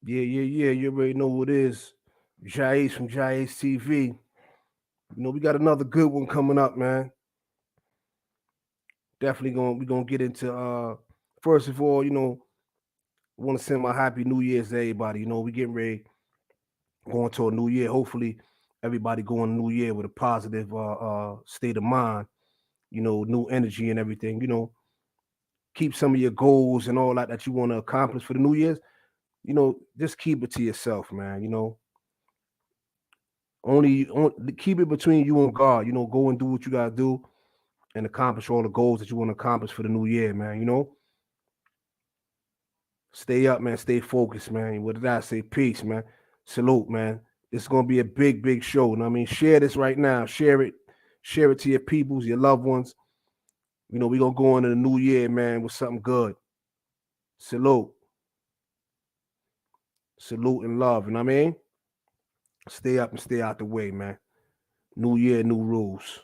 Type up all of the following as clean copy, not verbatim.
Yeah. You already know who it is. JAH-ACE from JAH-ACE TV. We got another good one coming up, man. Definitely we gonna get into first of all, I want to send my happy New Year's to everybody. We getting ready going to a new year. Hopefully everybody going to new year with a positive state of mind, new energy and everything. Keep some of your goals and all that you want to accomplish for the new year's. Just keep it to yourself, man. Only keep it between you and God. Go and do what you gotta do and accomplish all the goals that you want to accomplish for the new year, man. Stay up, man. Stay focused, man. What did I say? Peace, man. Salute, man. It's gonna be a big, big show. I mean, share this right now. Share it. Share it to your peoples, your loved ones. We gonna go into the new year, man, with something good. Salute. Salute and love. You know what I mean? Stay up and stay out the way, man. New year, new rules.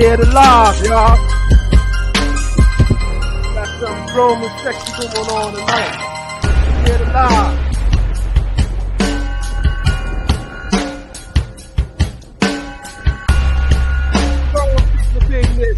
Share the live, y'all. Got something grown and sexy going on tonight. Share the live. Grown people being this.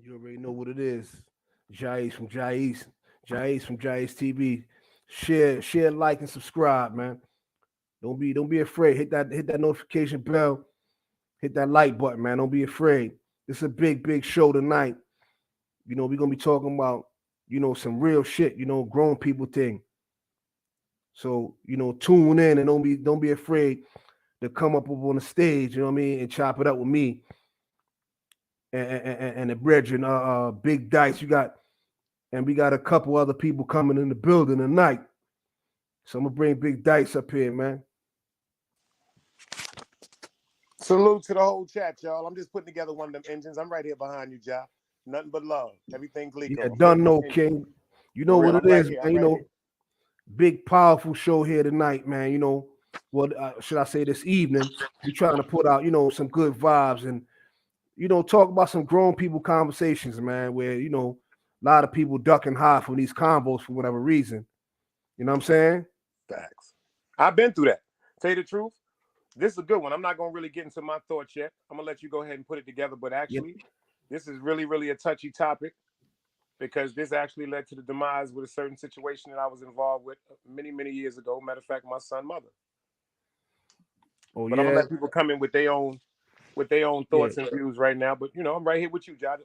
You already know what it is. JAH-ACE from JAH-ACE. JAH-ACE from JAH-ACE TV. Share, like, and subscribe, man. Don't be afraid. Hit that notification bell. Hit that like button, man. Don't be afraid. This is a big, big show tonight. We're gonna be talking about, some real shit, grown people thing. So, tune in and don't be afraid to come up on the stage, you know what I mean, and chop it up with me and the brethren, Big Dice. We got a couple other people coming in the building tonight. So I'm gonna bring Big Dice up here, man. Salute to the whole chat, y'all. I'm just putting together one of them engines. I'm right here behind you, Ja. Nothing but love. Everything Glico. Yeah, done no King. You know what it is, man. Big powerful show here tonight, man. well, should I say this evening, we're trying to put out, some good vibes and, talk about some grown people conversations, man, where, a lot of people duck and hide from these combos for whatever reason. You know what I'm saying? Facts. I've been through that. Tell you the truth, this is a good one. I'm not going to really get into my thoughts yet. I'm going to let you go ahead and put it together. But actually, This is really, really a touchy topic because this actually led to the demise with a certain situation that I was involved with many, many years ago. Matter of fact, my son's mother. Oh, but yeah. I'm going to let people come in with their own thoughts and views right now. But, I'm right here with you, John.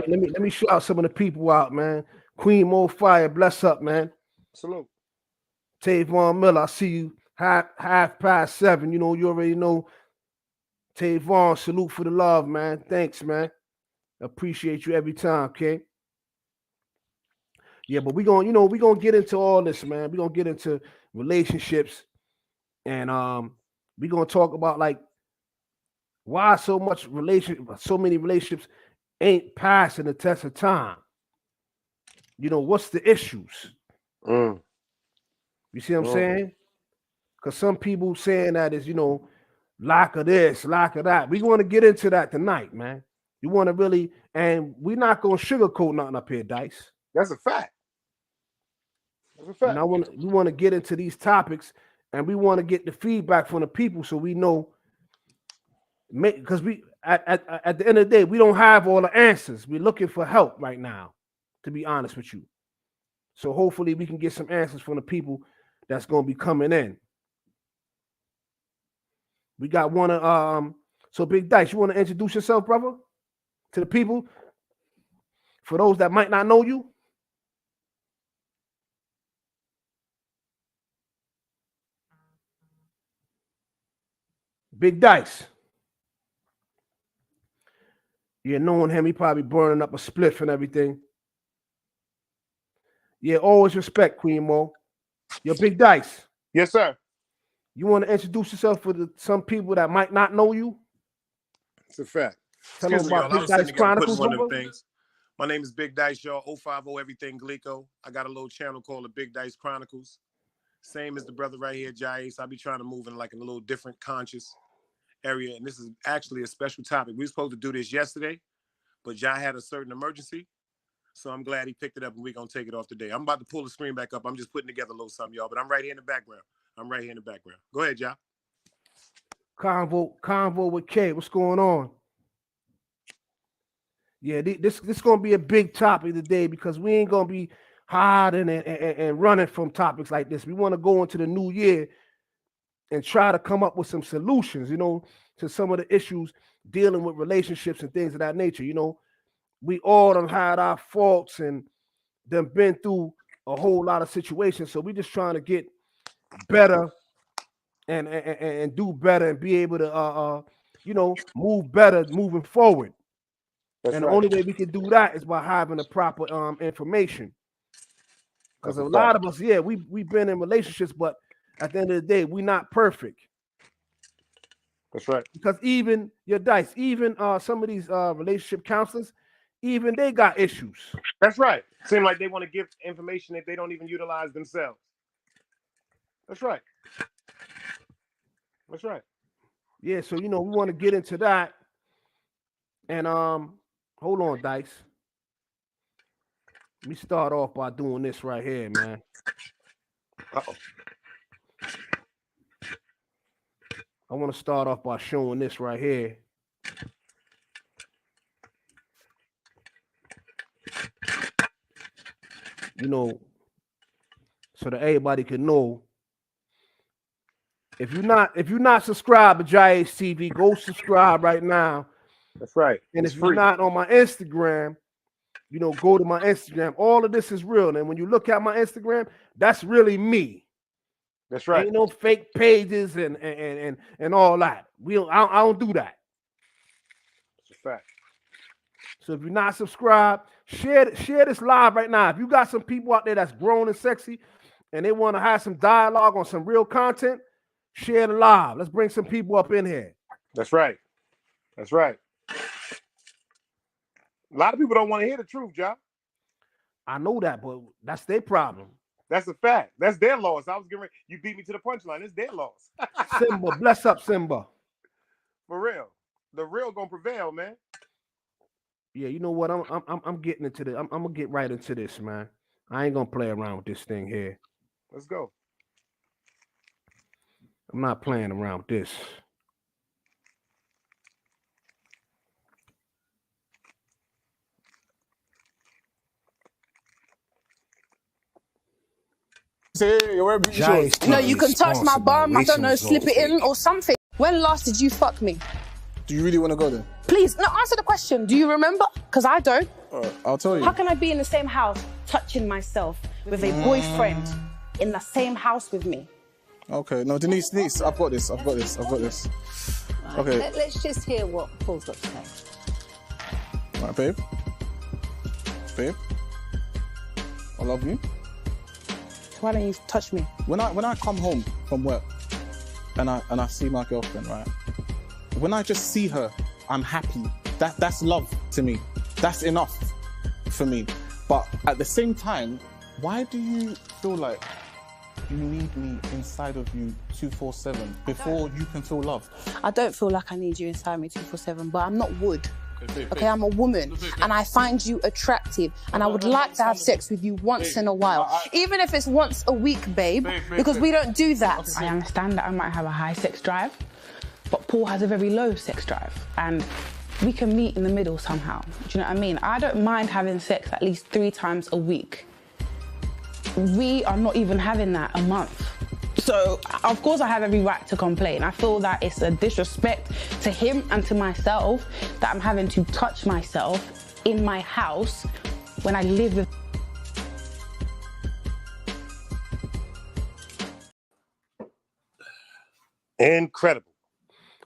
Let me shout some of the people out, man. Queen Mo Fire, bless up, man. Salute. Tavon Miller, I see you. Half past 7. You already know. Tavon, salute for the love, man. Thanks, man. Appreciate you every time, okay? Yeah, but we're gonna get into all this, man. We're gonna get into relationships and we're gonna talk about like why so many relationships ain't passing the test of time. What's the issues? You see what I'm saying? Because some people saying that is, lack of this, lack of that. We want to get into that tonight, man. You want to really, and we're not gonna sugarcoat nothing up here, Dice. That's a fact. That's a fact. And we want to get into these topics, and we want to get the feedback from the people so we know. Because we at the end of the day, we don't have all the answers. We're looking for help right now, to be honest with you. So hopefully we can get some answers from the people that's gonna be coming in. We got one of so Big Dice, you want to introduce yourself, brother, to the people? For those that might not know you. Big Dice. Yeah, knowing him, he probably burning up a spliff and everything. Yeah, always respect, Queen Mo. Yo, Big Dice. Yes, sir. You want to introduce yourself for some people that might not know you? It's a fact. Tell them about Big Dice Chronicles. One of them things. My name is Big Dice, y'all. 050 Everything Glico. I got a little channel called the Big Dice Chronicles. Same as the brother right here, JAH-ACE. I'll be trying to move in like a little different conscious area. And this is actually a special topic. We were supposed to do this yesterday, but Jai had a certain emergency. So I'm glad he picked it up and we're going to take it off today. I'm about to pull the screen back up. I'm just putting together a little something, y'all. But I'm right here in the background. Go ahead, Jai. Convo with K. What's going on? Yeah, this gonna be a big topic today because we ain't gonna be hiding and running from topics like this. We want to go into the new year and try to come up with some solutions, to some of the issues dealing with relationships and things of that nature. We all done had our faults and done been through a whole lot of situations. So we just trying to get better and do better and be able to move better moving forward. That's and right. The only way we can do that is by having the proper information. Because a lot of us, we've been in relationships, but at the end of the day, we're not perfect. That's right. Because even your Dice, even some of these relationship counselors, even they got issues. That's right. Seem like they want to give information that they don't even utilize themselves. That's right. That's right. Yeah, so we want to get into that. And hold on, Dice. Let me start off by doing this right here, man. Uh-oh. I want to start off by showing this right here. So that everybody can know. If you're not subscribed to JAH-ACE TV, go subscribe right now. That's right. And if you're not on my Instagram, go to my Instagram. All of this is real. And when you look at my Instagram, that's really me. That's right. Ain't no fake pages and all that. I don't do that. It's a fact. So if you're not subscribed, share this live right now. If you got some people out there that's grown and sexy and they want to have some dialogue on some real content, share the live. Let's bring some people up in here. That's right. That's right. A lot of people don't want to hear the truth, John. I know that, but that's their problem. That's a fact. That's their loss. I was getting ready. You beat me to the punchline. It's their loss. Simba, bless up, Simba. For real. The real gonna prevail, man. Yeah, you know what? I'm getting into this. I'm gonna get right into this, man. I ain't gonna play around with this thing here. Let's go. I'm not playing around with this. No, you can touch my bum, I don't know, slip it in or something. When last did you fuck me? Do you really want to go there? Please, no, answer the question. Do you remember? Because I don't. I'll tell you. How can I be in the same house, touching myself with a boyfriend in the same house with me? Okay, no, Denise, I've got this. Okay. Let's just hear what Paul's got to say. Right, babe. Babe. I love you. Why don't you touch me? When I come home from work and I see my girlfriend, right? When I just see her, I'm happy. That's love to me. That's enough for me. But at the same time, why do you feel like you need me inside of you 247 before you can feel loved? I don't feel like I need you inside me 247, but I'm not wood. Okay, Okay, I'm a woman and I find you attractive and I would like to have sex with you once in a while. Even if it's once a week, babe, because we don't do that. I understand that I might have a high sex drive, but Paul has a very low sex drive and we can meet in the middle somehow. Do you know what I mean? I don't mind having sex at least 3 times a week. We are not even having that a month. So, of course, I have every right to complain. I feel that it's a disrespect to him and to myself that I'm having to touch myself in my house when I live with. Incredible.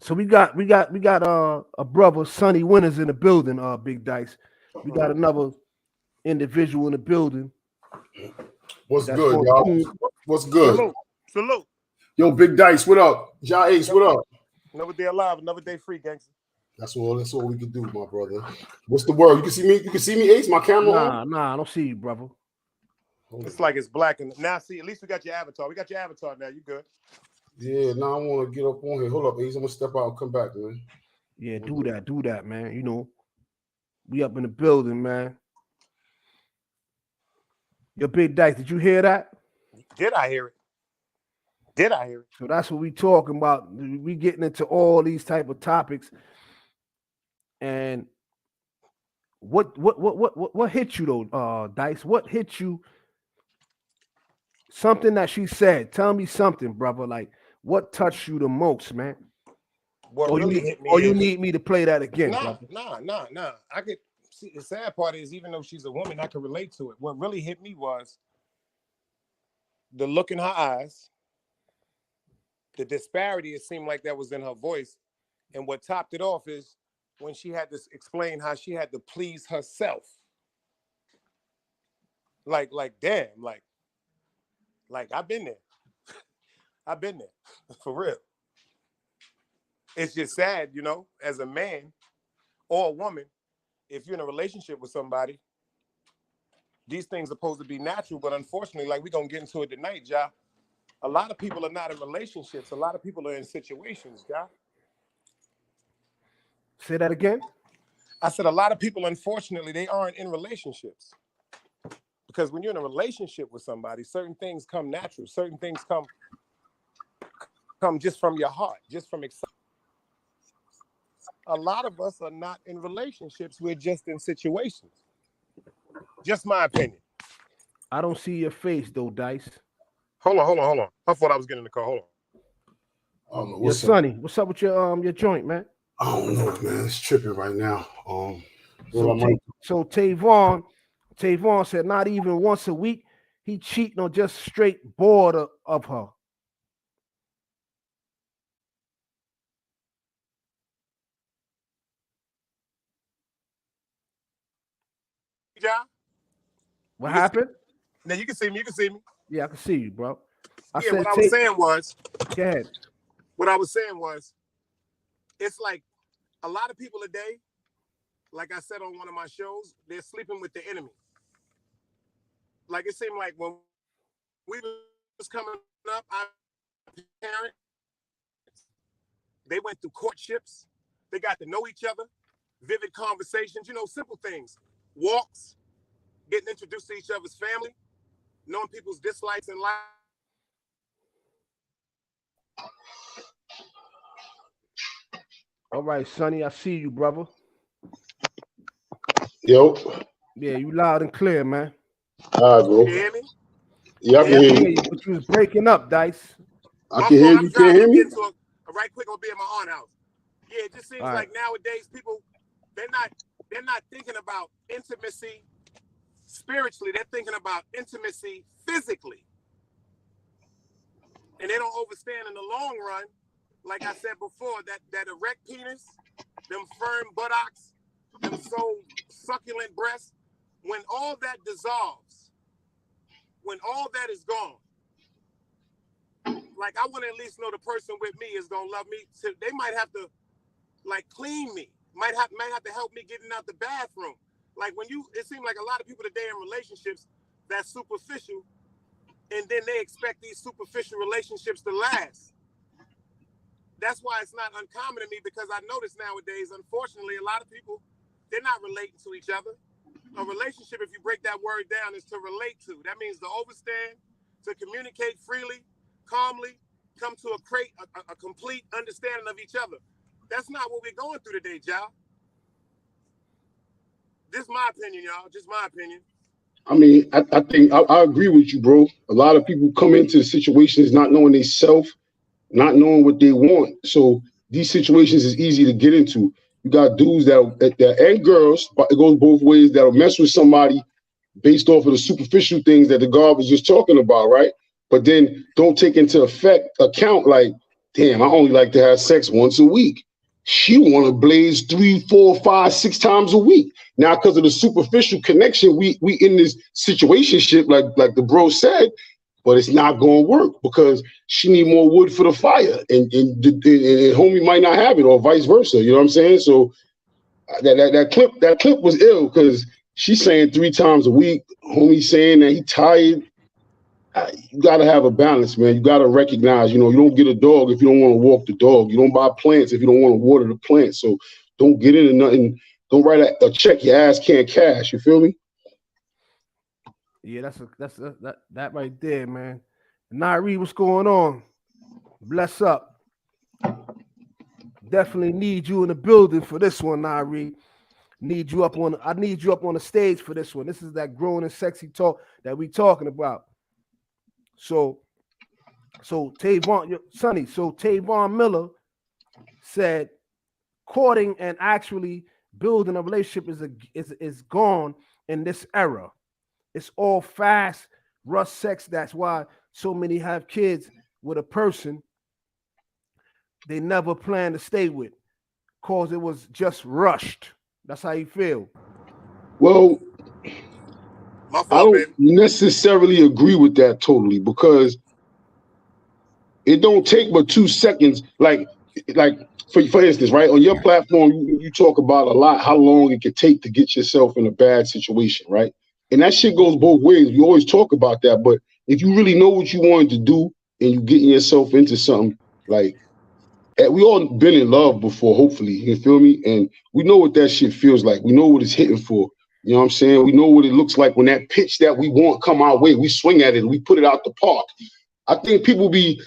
So we got a brother, Sonny Winters, in the building. Big Dice. We got another individual in the building. What's good, y'all? What's good? Salute. Yo, Big Dice, what up? JAH-ACE, what up? Another day alive, another day free, gangster. That's all we can do, my brother. What's the word? You can see me, Ace? My camera on? Nah, I don't see you, brother. It's like it's black and now see, at least we got your avatar. We got your avatar now. You good? Yeah, now I want to get up on here. Hold up, Ace. I'm gonna step out and come back, man. Yeah, do that, man. You know, we up in the building, man. Yo, Big Dice, did you hear that? Did I hear it? So that's what we talking about. We getting into all these type of topics. And what hit you though, Dice? What hit you? Something that she said. Tell me something, brother. Like, what touched you the most, man? What really hit me? You need me to play that again? Nah. I could see the sad part is even though she's a woman, I could relate to it. What really hit me was the look in her eyes, the disparity, it seemed like that was in her voice. And what topped it off is when she had to explain how she had to please herself. Like damn, like I've been there. I've been there, for real. It's just sad, you know, as a man or a woman, if you're in a relationship with somebody, these things are supposed to be natural, but unfortunately, like we're going to get into it tonight, Ja, a lot of people are not in relationships. A lot of people are in situations, Ja. Say that again? I said a lot of people, unfortunately, they aren't in relationships. Because when you're in a relationship with somebody, certain things come natural. Certain things come just from your heart, just from excitement. A lot of us are not in relationships. We're just in situations. Just my opinion. I don't see your face though, Dice. Hold on. I thought I was getting in the car. Hold on. Yo, Sonny, what's up with your joint, man? I don't know, man. It's tripping right now. So Tavon said not even once a week he cheating on just straight bored of her. Ja? What happened? Now you can see me. Yeah, I can see you, bro. What I was saying was, go ahead. What I was saying was, it's like a lot of people today, like I said on one of my shows, they're sleeping with the enemy. Like it seemed like when we was coming up, our parents, they went through courtships. They got to know each other, vivid conversations, you know, simple things, walks, getting introduced to each other's family, knowing people's dislikes in life. All right, Sonny, I see you, brother. Yo. Yeah, you loud and clear, man. All right, bro. You hear me? Yeah, I can hear you. But you was breaking up, Dice. I can hear you. Can you hear me? Right quick, I'll be at my aunt's house. Yeah, it just seems like nowadays people, they're not thinking about intimacy spiritually. They're thinking about intimacy physically, and they don't understand in the long run. Like I said before, that erect penis, them firm buttocks, them so succulent breasts, when all that dissolves, when all that is gone, like I want to at least know the person with me is gonna love me. So they might have to like clean me, might have to help me getting out the bathroom. Like it seems like a lot of people today in relationships that's superficial, and then they expect these superficial relationships to last. That's why it's not uncommon to me, because I notice nowadays, unfortunately, a lot of people, they're not relating to each other. A relationship, if you break that word down, is to relate to. That means to understand, to communicate freely, calmly, come to a complete understanding of each other. That's not what we're going through today, y'all. This is my opinion, y'all. Just my opinion. I mean, I think I agree with you, bro. A lot of people come into situations not knowing they self, not knowing what they want. So these situations is easy to get into. You got dudes that and girls, but it goes both ways, that'll mess with somebody based off of the superficial things that the guard was just talking about, right? But then don't take into account like, damn, I only like to have sex once a week. She want to blaze 3, 4, 5, 6 times a week. Now, because of the superficial connection, we in this situationship, like the bro said, but it's not going to work because she need more wood for the fire, and homie might not have it, or vice versa. You know what I'm saying? So that clip was ill because she's saying 3 times a week. Homie saying that he tired. You got to have a balance, man. You got to recognize, you don't get a dog if you don't want to walk the dog. You don't buy plants if you don't want to water the plants. So don't get into nothing. Don't write a check your ass can't cash. You feel me? Yeah, that right there, man. Nairi, what's going on? Bless up. Definitely need you in the building for this one, Nairi. I need you up on the stage for this one. This is that grown and sexy talk that we talking about. So Tavon, Sonny, Tavon Miller said courting and actually building a relationship is gone in this era. It's all fast, rush sex. That's why so many have kids with a person they never plan to stay with, because it was just rushed. That's how you feel. Well, I don't necessarily agree with that totally, because it don't take but 2 seconds. Like for instance, right, on your platform, you talk about a lot how long it could take to get yourself in a bad situation, right? And that shit goes both ways. You always talk about that, but if you really know what you wanted to do and you getting yourself into something, like, we all been in love before, hopefully, you feel me? And we know what that shit feels like. We know what it's hitting for. You know what I'm saying? We know what it looks like when that pitch that we want come our way. We swing at it and we put it out the park. I think people be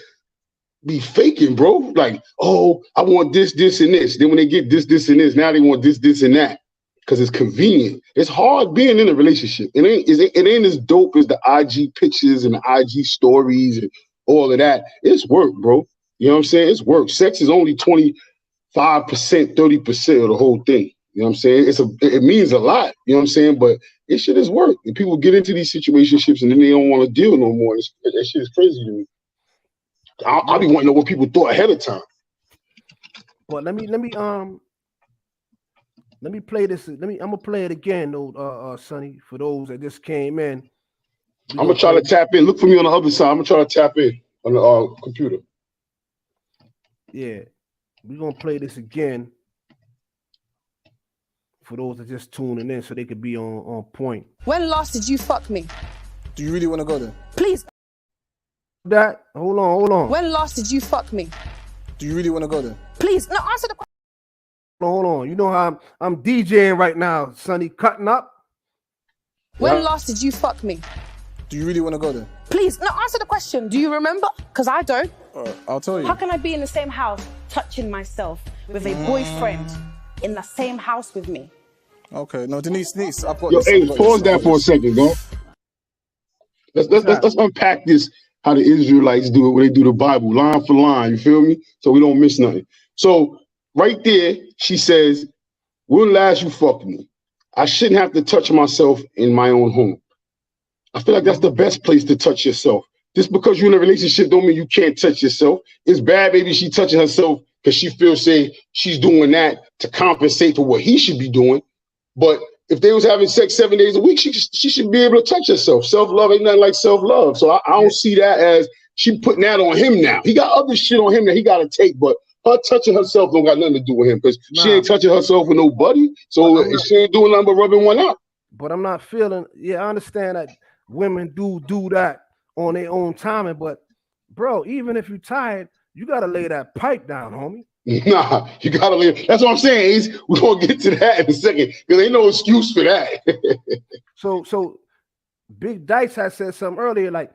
faking, bro. Like, oh, I want this, this, and this. Then when they get this, this, and this, now they want this, this, and that. Because it's convenient. It's hard being in a relationship. It ain't as dope as the IG pictures and the IG stories and all of that. It's work, bro. You know what I'm saying? It's work. Sex is only 25%, 30% of the whole thing. You know what I'm saying? It means a lot. You know what I'm saying? But this shit is work. And people get into these situationships and then they don't want to deal no more. That shit is crazy to me. I be wanting to know what people thought ahead of time. But let me play this. I'm gonna play it again, though, Sonny, for those that just came in. I'm gonna try to tap in. Look for me on the other side. I'm gonna try to tap in on the computer. Yeah, we're gonna play this again for those that just tuning in, so they could be on point. When last did you fuck me? Do you really want to go there? Please. that. Hold on. When last did you fuck me? Do you really want to go there? Please, no, answer the question. Hold on. You know how I'm DJing right now, Sonny, cutting up. When last did you fuck me? Do you really want to go there? Please, no, answer the question. Do you remember? Because I don't. I'll tell you. How can I be in the same house touching myself with a boyfriend in the same house with me? Okay, no, Denise, I've got Yo, this. hey, pause that for a second, bro. Let's unpack this, how the Israelites do it when they do the Bible, line for line, you feel me? So we don't miss nothing. So right there, she says, when last you fucked me? I shouldn't have to touch myself in my own home. I feel like that's the best place to touch yourself. Just because you're in a relationship don't mean you can't touch yourself. It's bad, baby, she touching herself because she feels, say, she's doing that to compensate for what he should be doing. But if they was having sex 7 days a week, she should be able to touch herself. Self-love ain't nothing like self-love. So I don't see that as she putting that on him now. He got other shit on him that he got to take, but her touching herself don't got nothing to do with him because she ain't touching herself with nobody. So she ain't doing nothing but rubbing one out. But I'm not feeling, I understand that women do that on their own timing, but bro, even if you're tired, you got to lay that pipe down, homie. Nah, you gotta leave. That's what I'm saying, Ace. We're gonna get to that in a second because ain't no excuse for that. So Big Dice has said something earlier, like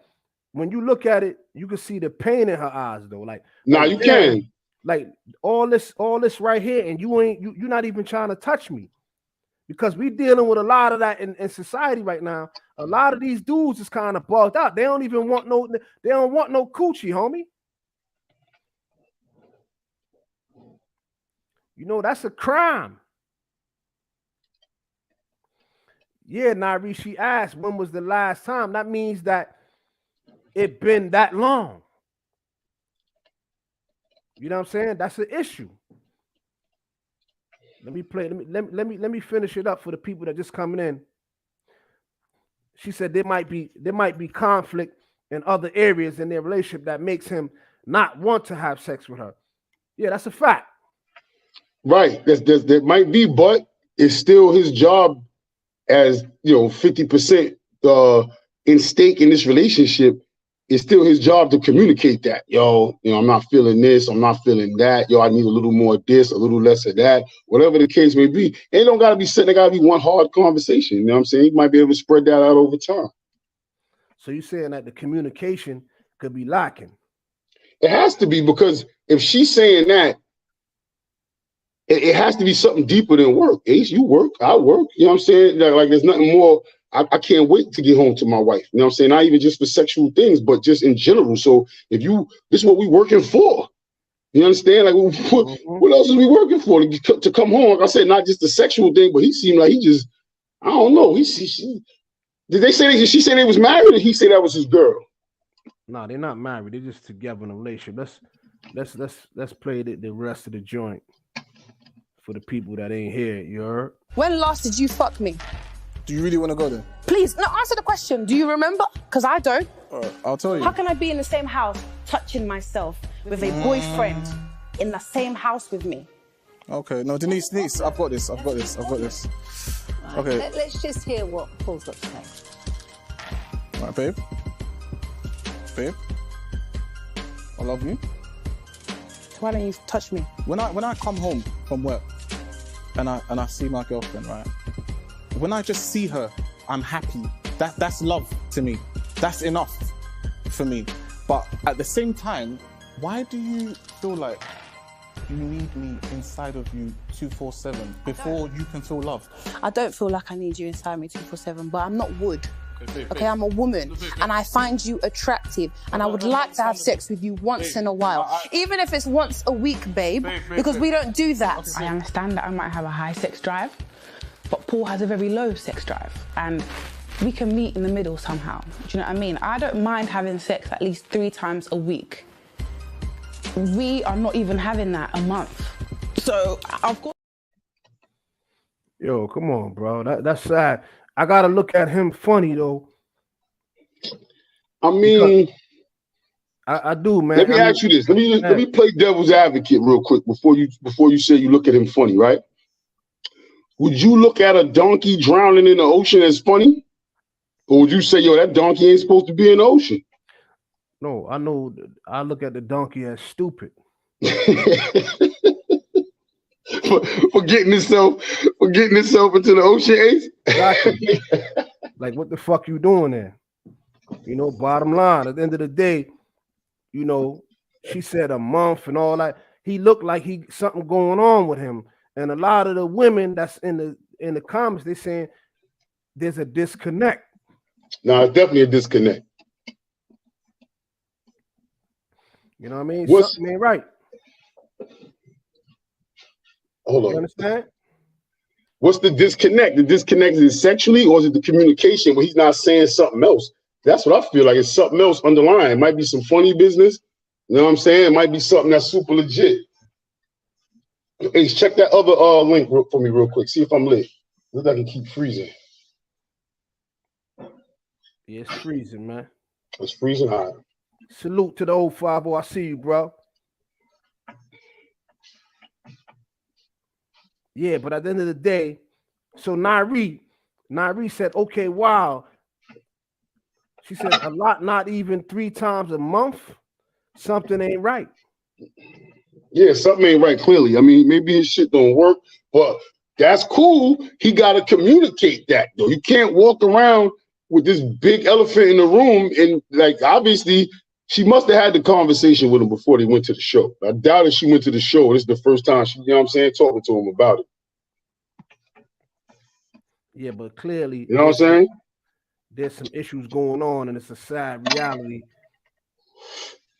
when you look at it, you can see the pain in her eyes, though. Like, you can. Like all this right here, and you're not even trying to touch me. Because we dealing with a lot of that in society right now. A lot of these dudes is kind of bugged out. They don't even want no coochie, homie. You know, that's a crime. Yeah, Nari, she asked, when was the last time? That means that it been that long. You know what I'm saying? That's an issue. Let me finish it up for the people that just coming in. She said there might be conflict in other areas in their relationship that makes him not want to have sex with her. Yeah, that's a fact. Right. There might be, but it's still his job as 50% in stake in this relationship. It's still his job to communicate that. I'm not feeling this, I'm not feeling that. I need a little more of this, a little less of that, whatever the case may be. It don't gotta be sitting, there gotta be one hard conversation. You know what I'm saying? You might be able to spread that out over time. So you're saying that the communication could be lacking? It has to be, because if she's saying that, it has to be something deeper than work. Ace, you work, I work. You know what I'm saying? Like there's nothing more. I can't wait to get home to my wife. You know what I'm saying? Not even just for sexual things, but just in general. So this is what we working for. You understand? Like what else is we working for? To come home? Like I said, not just the sexual thing, but he seemed like he just, I don't know. Did they say she said they was married, or he said that was his girl? No, they're not married. They're just together in a relationship. Let's play the rest of the joint for the people that ain't here. You heard? When last did you fuck me? Do you really want to go there? Please, no, answer the question. Do you remember? Because I don't. I'll tell you. How can I be in the same house touching myself with a boyfriend in the same house with me? Okay, no, Denise, I've got this. Okay. Let's just hear what Paul's got to say. Right, babe, I love you. Why don't you touch me? When I come home from work and I see my girlfriend, right? When I just see her, I'm happy. That's love to me. That's enough for me. But at the same time, why do you feel like you need me inside of you 24/7 before you can feel loved? I don't feel like I need you inside me 24/7, but I'm not wood. Okay, I'm a woman and I find you attractive and I would like to have sex with you once in a while. Even if it's once a week, babe, because we don't do that. I understand that I might have a high sex drive, but Paul has a very low sex drive and we can meet in the middle somehow. Do you know what I mean? I don't mind having sex at least 3 times a week. We are not even having that a month. So I've got... Yo, come on, bro. That's sad. I gotta look at him funny though. I mean, I do, man. Let me ask you this. Let me play devil's advocate real quick before you say you look at him funny, right? Would you look at a donkey drowning in the ocean as funny? Or would you say, yo, that donkey ain't supposed to be in the ocean? No, I know. I look at the donkey as stupid. for getting itself into the ocean, Ace. Exactly. Like, what the fuck you doing there? You know, bottom line, at the end of the day, you know, she said a month and all that. He looked like he something going on with him. And a lot of the women that's in the comments, they saying there's a disconnect. No, it's definitely a disconnect. You know what I mean? What's, something ain't right. Hold on. You understand? What's the disconnect? The disconnect is sexually, or is it the communication where he's not saying something else? That's what I feel like. It's something else underlying. It might be some funny business. You know what I'm saying? It might be something that's super legit. Hey, check that other link for me real quick. See if I'm lit. Look like I can keep freezing. Yeah, it's freezing, man. It's freezing hot. Salute to the old 50. I see you, bro. Yeah, but at the end of the day, so Nairi said, okay, wow. She said a lot, not even 3 times a month. Something ain't right. Yeah, something ain't right, clearly. I mean, maybe his shit don't work, but that's cool. He got to communicate that, though. You can't walk around with this big elephant in the room. And, like, obviously, she must have had the conversation with him before they went to the show. I doubt if she went to the show. This is the first time she, you know what I'm saying, talking to him about it. Yeah, but clearly, you know what I'm saying? There's some issues going on, and it's a sad reality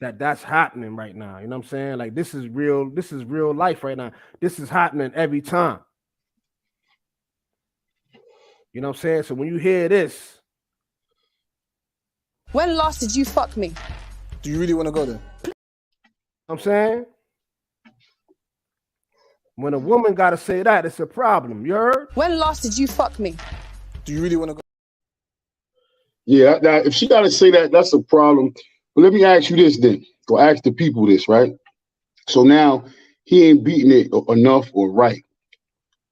that's happening right now. You know what I'm saying? Like, this is real life right now. This is happening every time. You know what I'm saying? So when you hear this, when last did you fuck me? Do you really want to go there? You know what I'm saying? When a woman got to say that, it's a problem. You heard? When last did you fuck me? Do you really want to go? Yeah, now, if she got to say that, that's a problem. But let me ask you this then, or ask the people this, right? So now he ain't beating it enough or right.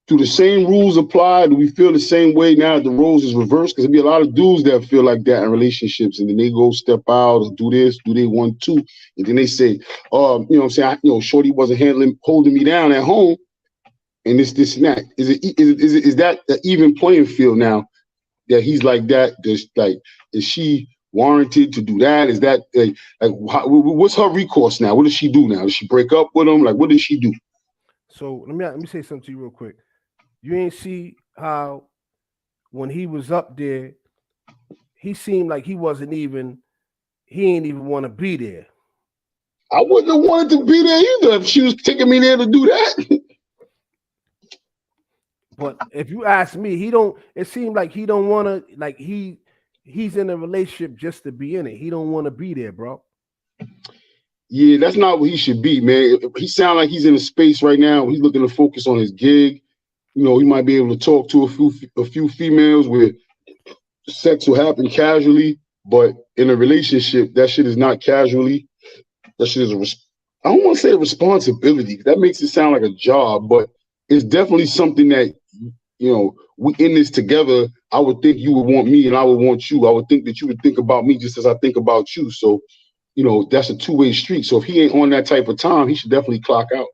Do the same rules apply? Do we feel the same way now that the roles is reversed? Because there'll be a lot of dudes that feel like that in relationships, and then they go step out and do this, do they want to, and then they say, you know what I'm saying, shorty wasn't holding me down at home, and this and that. Is that an even playing field now that he's like that? Is she warranted to do that? Is that what's her recourse now? What does she do now? Does she break up with him? Like, what does she do? So let me say something to you real quick. You ain't see how when he was up there, he seemed like he ain't even want to be there. I wouldn't have wanted to be there either if she was taking me there to do that. But if you ask me, it seemed like he don't want to, like he's in a relationship just to be in it. He don't want to be there, bro. Yeah, that's not what he should be, man. He sounds like he's in a space right now. He's looking to focus on his gig. You know, he might be able to talk to a few females where sex will happen casually, but in a relationship, that shit is not casually. That shit is I don't want to say a responsibility. That makes it sound like a job, but it's definitely something that, you know, we in this together. I would think you would want me and I would want you. I would think that you would think about me just as I think about you. So, you know, that's a two-way street. So if he ain't on that type of time, he should definitely clock out.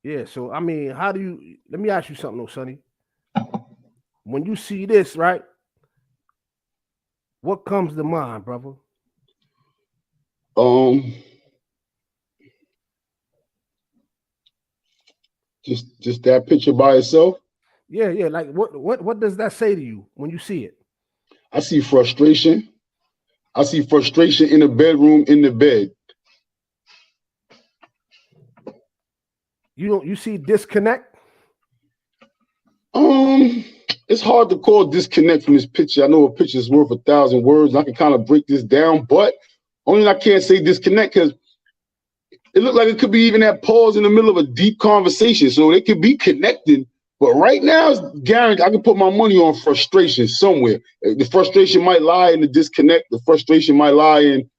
Yeah, so I mean, let me ask you something though, Sonny. When you see this, right, what comes to mind, brother? Just that picture by itself? Yeah, like what does that say to you when you see it? I see frustration. I see frustration in the bedroom, in the bed. You see disconnect? It's hard to call disconnect from this picture. I know a picture is worth 1,000 words. I can kind of break this down, but only I can't say disconnect because it looked like it could be even that pause in the middle of a deep conversation. So they could be connecting, but right now it's guaranteed. I can put my money on frustration somewhere. The frustration might lie in the disconnect. The frustration might lie in,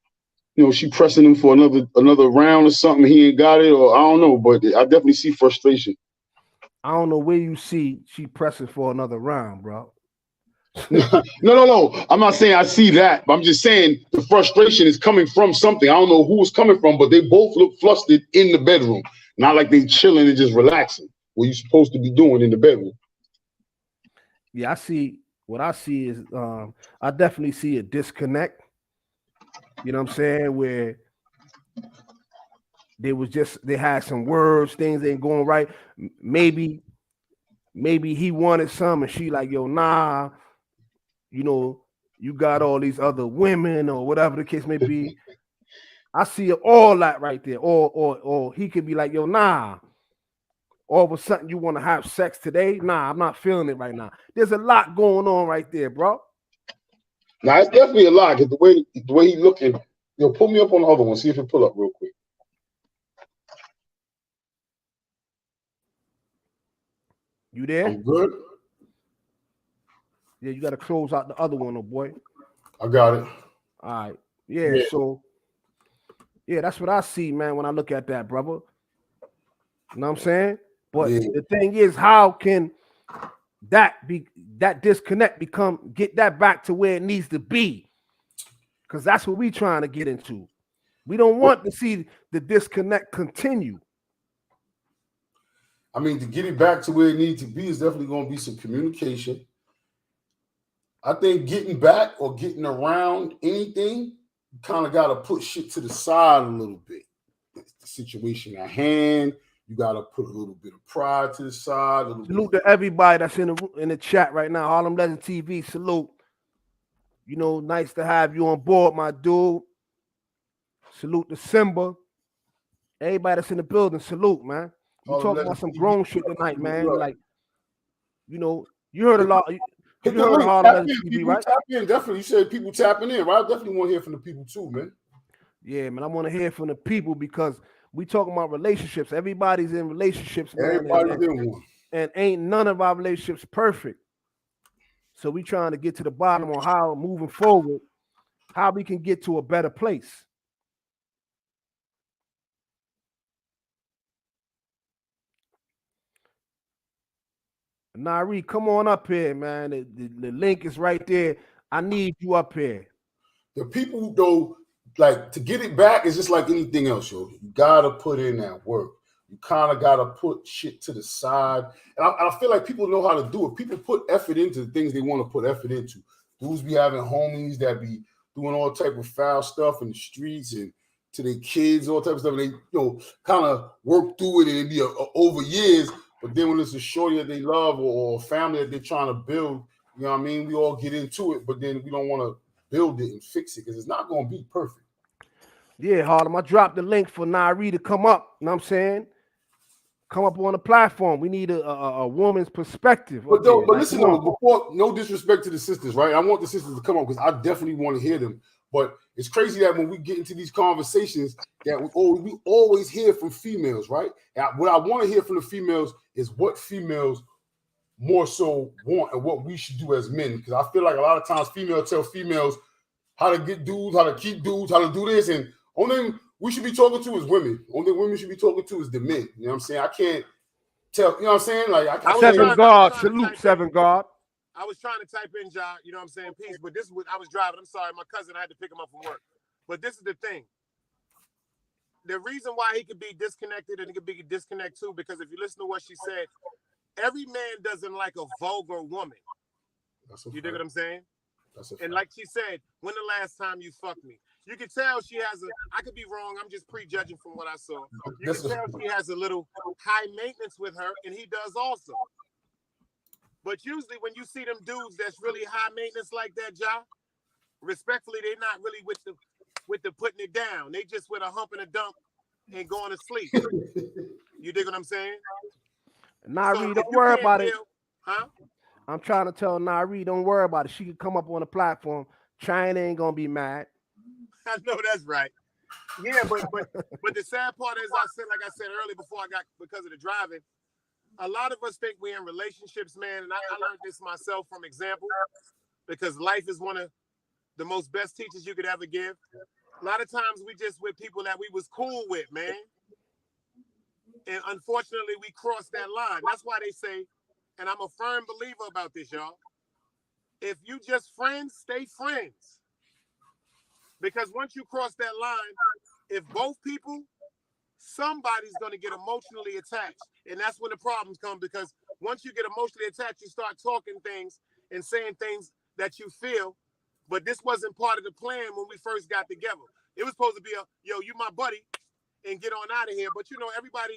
you know, she pressing him for another round or something. He ain't got it, or I don't know, but I definitely see frustration. I don't know where you see she pressing for another round, bro. No. I'm not saying I see that, but I'm just saying the frustration is coming from something. I don't know who it's coming from, but they both look flustered in the bedroom. Not like they chilling and just relaxing. What you're supposed to be doing in the bedroom. Yeah, I see. What I see is, I definitely see a disconnect. You know what I'm saying? Where they had some words, things ain't going right. Maybe he wanted some, and she like, yo, nah. You know, you got all these other women or whatever the case may be. I see all that right there. Or he could be like, yo, nah. All of a sudden you want to have sex today? Nah, I'm not feeling it right now. There's a lot going on right there, bro. Now it's definitely a lot because the way he looking. Yo, pull me up on the other one. See if it pull up real quick. You there? I'm good. Yeah, you got to close out the other one, oh boy. I got it. All right. Yeah. So yeah, that's what I see, man, when I look at that, brother. You know what I'm saying? But the thing is, how can that disconnect get that back to where it needs to be? Because that's what we trying to get into. We don't want to see the disconnect continue. I mean, to get it back to where it needs to be is definitely going to be some communication. I think getting back or getting around anything, you kind of got to put shit to the side a little bit. It's the situation at hand. You got to put a little bit of pride to the side. Salute to everybody that's in the chat right now. Harlem Legend TV, salute. You know, nice to have you on board, my dude. Salute to Simba. Everybody that's in the building, salute, man. We talking about some grown shit tonight, man. Like, you know, you heard a lot. You heard Harlem Legend TV, right? Tap in, definitely. You said people tapping in, right? I definitely want to hear from the people too, man. Yeah, man. I want to hear from the people because we talking about relationships. Everybody's in relationships, man. Everybody's in one. And ain't none of our relationships perfect. So we trying to get to the bottom on how moving forward, how we can get to a better place. Nari, come on up here, man. The link is right there. I need you up here. The people who though, like, to get it back is just like anything else, yo. You gotta put in that work. You kind of gotta put shit to the side. And I feel like people know how to do it. People put effort into the things they want to put effort into. Dudes be having homies that be doing all type of foul stuff in the streets and to their kids, all type of stuff. And they, you know, kind of work through it and it be over years. But then when it's a shorty that they love or a family that they're trying to build, you know what I mean? We all get into it, but then we don't want to build it and fix it because it's not going to be perfect. Yeah, Harlem, I dropped the link for Nari to come up. You know what I'm saying? Come up on the platform. We need a woman's perspective. But listen, before, no disrespect to the sisters, right? I want the sisters to come up because I definitely want to hear them. But it's crazy that when we get into these conversations that we always hear from females, right? And what I want to hear from the females is what females more so want and what we should do as men. Because I feel like a lot of times females tell females how to get dudes, how to keep dudes, how to do this. And only we should be talking to is women. Only women should be talking to is the men. You know what I'm saying? I can't tell, you know what I'm saying? Like Seven guard, salute, Seven guard. I was trying to type in, JAH, you know what I'm saying, peace, but this is what I was driving. I'm sorry, my cousin, I had to pick him up from work. But this is the thing. The reason why he could be disconnected and he could be disconnected too, because if you listen to what she said, every man doesn't like a vulgar woman. You dig what I'm saying? And like she said, when the last time you fucked me? You can tell she has I could be wrong, I'm just prejudging from what I saw. You can tell she has a little high maintenance with her, and he does also. But usually when you see them dudes that's really high maintenance like that, JAH, respectfully, they're not really with the putting it down. They just with a hump and a dump and going to sleep. You dig what I'm saying? Nari, don't worry about it. Huh? I'm trying to tell Nari, don't worry about it. She could come up on the platform. China ain't gonna be mad. I know that's right. Yeah, but the sad part is, like I said earlier before because of the driving, a lot of us think we're in relationships, man, and I learned this myself from example, because life is one of the most best teachers you could ever give. A lot of times we just with people that we was cool with, man. And unfortunately, we crossed that line. That's why they say, and I'm a firm believer about this, y'all, if you just friends, stay friends. Because once you cross that line, if both people, somebody's going to get emotionally attached. And that's when the problems come, because once you get emotionally attached, you start talking things and saying things that you feel. But this wasn't part of the plan when we first got together. It was supposed to be yo, you my buddy, and get on out of here. But everybody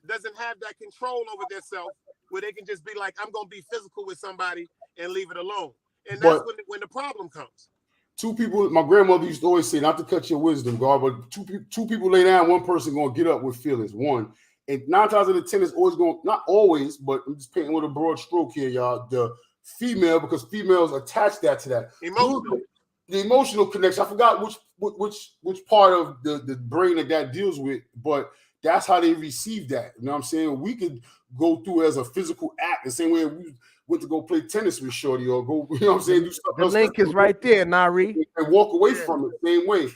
doesn't have that control over themselves where they can just be like, I'm going to be physical with somebody and leave it alone. And that's when the problem comes. Two people, my grandmother used to always say, not to cut your wisdom, God, but two people lay down, one person going to get up with feelings. One. And 9 times out of 10 is always going, not always, but I'm just painting with a broad stroke here, y'all. The female, because females attach that to that. Emotional. The emotional connection. I forgot which part of the brain that deals with, but that's how they receive that. You know what I'm saying? We could go through it as a physical act, the same way we went to go play tennis with Shorty or go, you know what I'm saying? Do stuff the link is right there, Nari. And walk away from it the same way.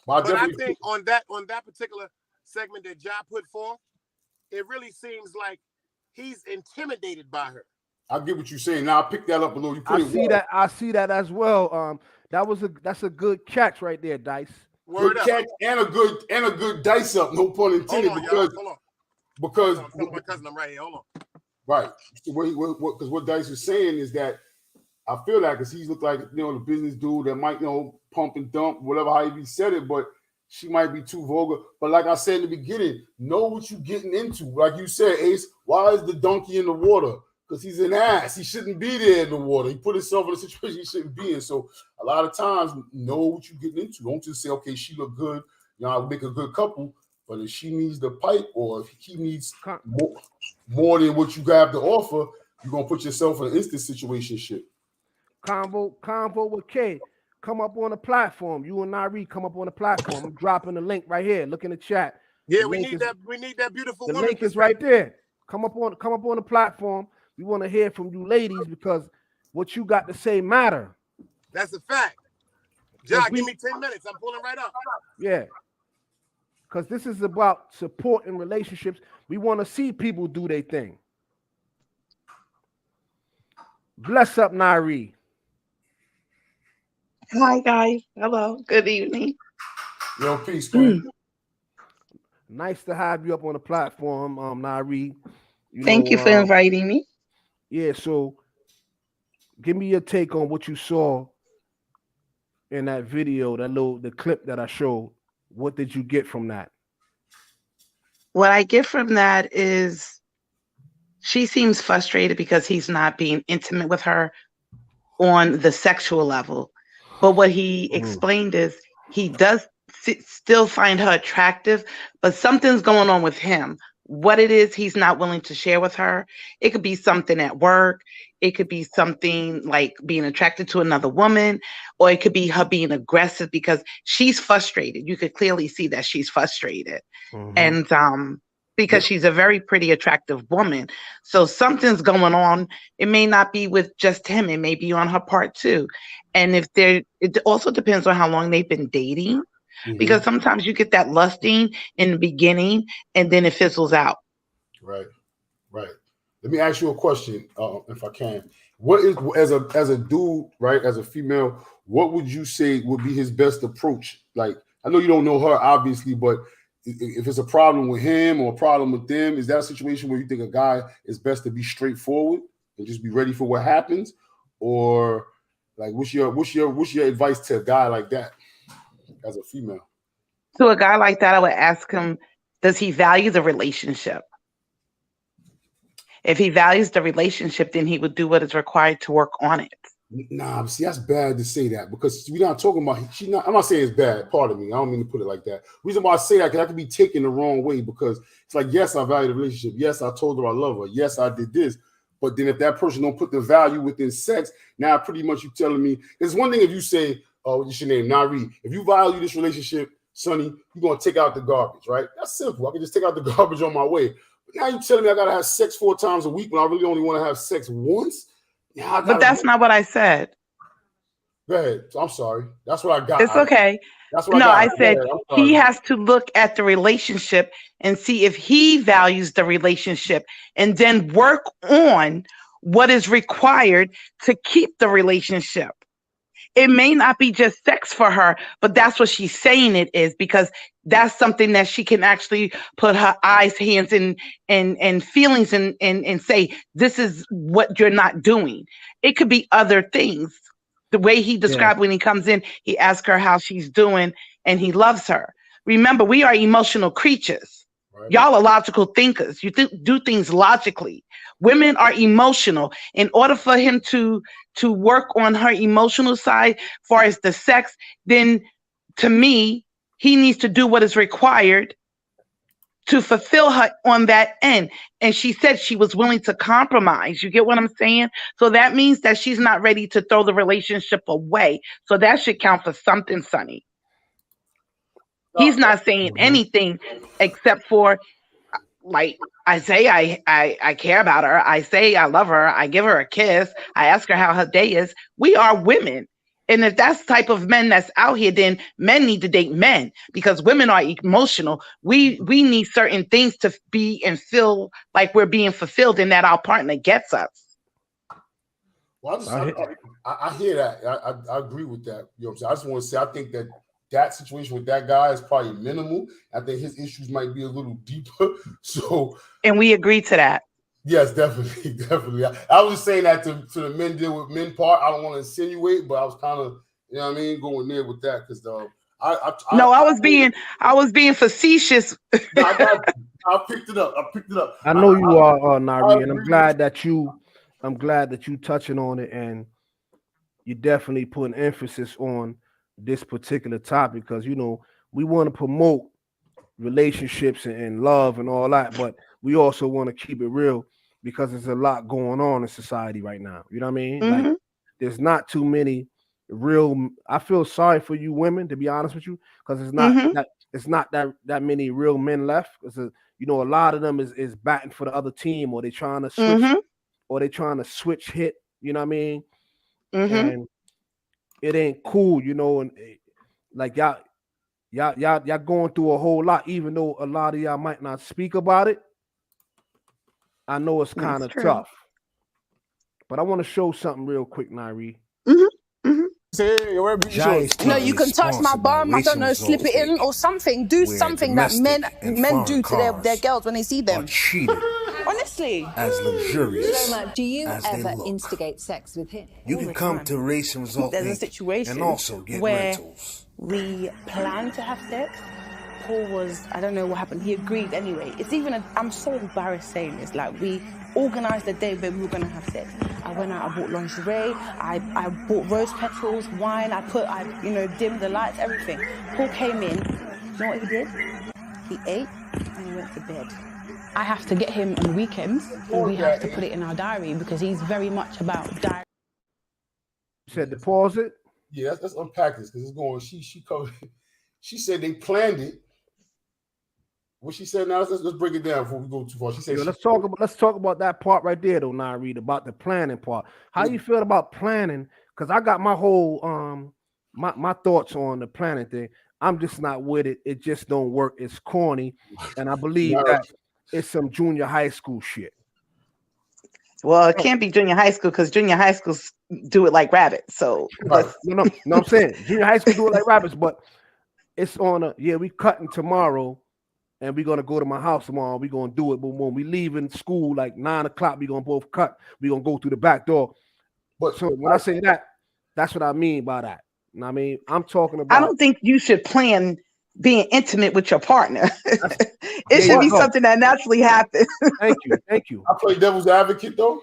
But I think on that particular segment that Ja put forth, it really seems like he's intimidated by her. I get what you're saying. Now I pick that up a little. I see that as well. That's a good catch right there, Dice. Good catch and a good dice up. No pun intended. Hold on. Because my cousin, I'm right here. Hold on. Right. Because what Dice was saying is that I feel like, because he looked like the business dude that might pump and dump, whatever how he said it, but she might be too vulgar. But like I said in the beginning, know what you're getting into. Like you said, Ace, why is the donkey in the water? Because he's an ass. He shouldn't be there in the water. He put himself in a situation he shouldn't be in. So a lot of times, know what you're getting into. Don't just say, okay, she look good, I'll make a good couple. But if she needs the pipe, or if he needs more than what you have to offer, you're gonna put yourself in an instant situationship. Convo with K. Come up on the platform. You and Nari come up on the platform. I'm dropping the link right here. Look in the chat. Yeah, we need that beautiful. The link is right there. Come up on the platform. We want to hear from you ladies, because what you got to say matter. That's a fact. John, give me 10 minutes. I'm pulling right up. Yeah. Because this is about support in relationships. We want to see people do their thing. Bless up, Nari. Hi, guys. Hello. Good evening. Yo, peace, man. Nice to have you up on the platform, Nari. Thank you for inviting me. Yeah, so give me your take on what you saw in that video, the clip that I showed. What did you get from that? What I get from that is she seems frustrated because he's not being intimate with her on the sexual level. But what he explained is he does still find her attractive, but something's going on with him. What it is, he's not willing to share with her. It could be something at work. It could be something like being attracted to another woman, or it could be her being aggressive because she's frustrated. You could clearly see that she's frustrated. And because she's a very pretty, attractive woman. So something's going on. It may not be with just him. It may be on her part too. And it also depends on how long they've been dating. Because sometimes you get that lusting in the beginning and then it fizzles out. Right. Let me ask you a question, if I can. What is, as a dude, right, as a female, what would you say would be his best approach? Like, I know you don't know her, obviously, but if it's a problem with him or a problem with them, is that a situation where you think a guy is best to be straightforward and just be ready for what happens? Or like, what's your advice to a guy like that as a female? To a guy like that, I would ask him, does he value the relationship? If he values the relationship, then he would do what is required to work on it. Nah, see, that's bad to say that, because we're not talking about, I'm not saying it's bad, pardon me, I don't mean to put it like that. The reason why I say that, because that could be taken the wrong way, because it's like, yes, I value the relationship. Yes, I told her I love her. Yes, I did this. But then if that person don't put the value within sex, now pretty much you telling me, it's one thing if you say, oh, what's your name? Nari. If you value this relationship, Sonny, you're going to take out the garbage, right? That's simple. I can just take out the garbage on my way. But now you're telling me I got to have sex 4 times a week when I really only want to have sex once? But that's not what I said. Go ahead. I'm sorry. That's what I got. It's okay. That's what I said he has to look at the relationship and see if he values the relationship and then work on what is required to keep the relationship. It may not be just sex for her, but that's what she's saying it is, because that's something that she can actually put her eyes, hands, and feelings and say, this is what you're not doing. It could be other things. The way he described when he comes in, he asks her how she's doing, and he loves her. Remember, we are emotional creatures. Right. Y'all are logical thinkers. You do things logically. Women are emotional. In order for him to work on her emotional side, as far as the sex, then to me, he needs to do what is required to fulfill her on that end. And she said she was willing to compromise. You get what I'm saying? So that means that she's not ready to throw the relationship away. So that should count for something, Sonny. He's not saying anything except for, like, I say I care about her. I say I love her. I give her a kiss. I ask her how her day is. We are women. And if that's the type of men that's out here, then men need to date men, because women are emotional. We need certain things to be and feel like we're being fulfilled and that our partner gets us. Well, I hear that. I agree with that. You know what I'm saying? I just want to say, I think that situation with that guy is probably minimal. I think his issues might be a little deeper. So, and we agree to that. Yes, definitely, definitely. I was just saying that to the men deal with men part. I don't want to insinuate, but I was kind of, you know what I mean, going there with that, because I was being facetious. I picked it up. I know you are, Nari, and I'm glad that you touching on it, and you definitely putting emphasis on this particular topic, because you know we want to promote relationships and love and all that, but we also want to keep it real, because there's a lot going on in society right now. You know what I mean? Mm-hmm. Like, there's not too many real. I feel sorry for you women, to be honest with you, because it's not that many real men left. Because you know, a lot of them is batting for the other team, or they trying to switch, hit. You know what I mean? Mm-hmm. And it ain't cool, you know. And like y'all going through a whole lot, even though a lot of y'all might not speak about it. I know it's kind of tough, but I want to show something real quick, Nairi. Mm-hmm. Mm-hmm. No, you can touch my bum. I don't know, slip it in or something. Do something that men do to their girls when they see them. Honestly, as luxurious. So, do you ever instigate sex with him? You can come to Race and Result There's a situation and also get where rentals. we planned to have sex. Paul was, I don't know what happened. He agreed anyway. It's even, I'm so embarrassed saying this. Like, we organized the day where we were going to have sex. I went out, I bought lingerie, I bought rose petals, wine, I dimmed the lights, everything. Paul came in, you know what he did? He ate and he went to bed. I have to get him on weekends, and we have to put it in our diary, because he's very much about diary. You said to pause it? Yeah, let's unpack this, because it's going, she said they planned it. What she said now, let's break it down before we go too far. She said, let's talk about that part right there, though, Nairi, about the planning part. How you feel about planning? Because I got my whole my thoughts on the planning thing. I'm just not with it. It just don't work. It's corny, and I believe that it's some junior high school shit. Well, it can't be junior high school, because junior high schools do it like rabbits. So no, I'm saying junior high school do it like rabbits, but it's on we cutting tomorrow. And we're gonna go to my house tomorrow. We're gonna do it. But when we leaving school like 9 o'clock, we're gonna both cut. We're gonna go through the back door. But so when I say that, that's what I mean by that. You know what I mean? I'm talking about, I don't think you should plan being intimate with your partner. It should be something that naturally happens. Thank you. I play devil's advocate though.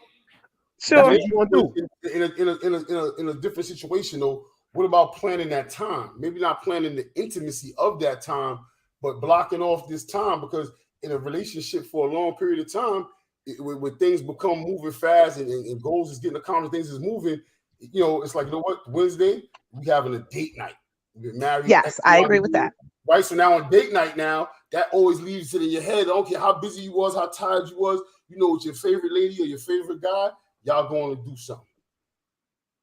Sure. That's what you want to do. In a different situation though, what about planning that time? Maybe not planning the intimacy of that time, but blocking off this time, because in a relationship for a long period of time, when things become moving fast and goals is getting accomplished, things is moving, you know, it's like, you know what, Wednesday, we having a date night. We get married. Yes, I agree with that. Right, so now on date night now, that always leaves it in your head. I don't care how busy you was, how tired you was, you know, with your favorite lady or your favorite guy, y'all going to do something.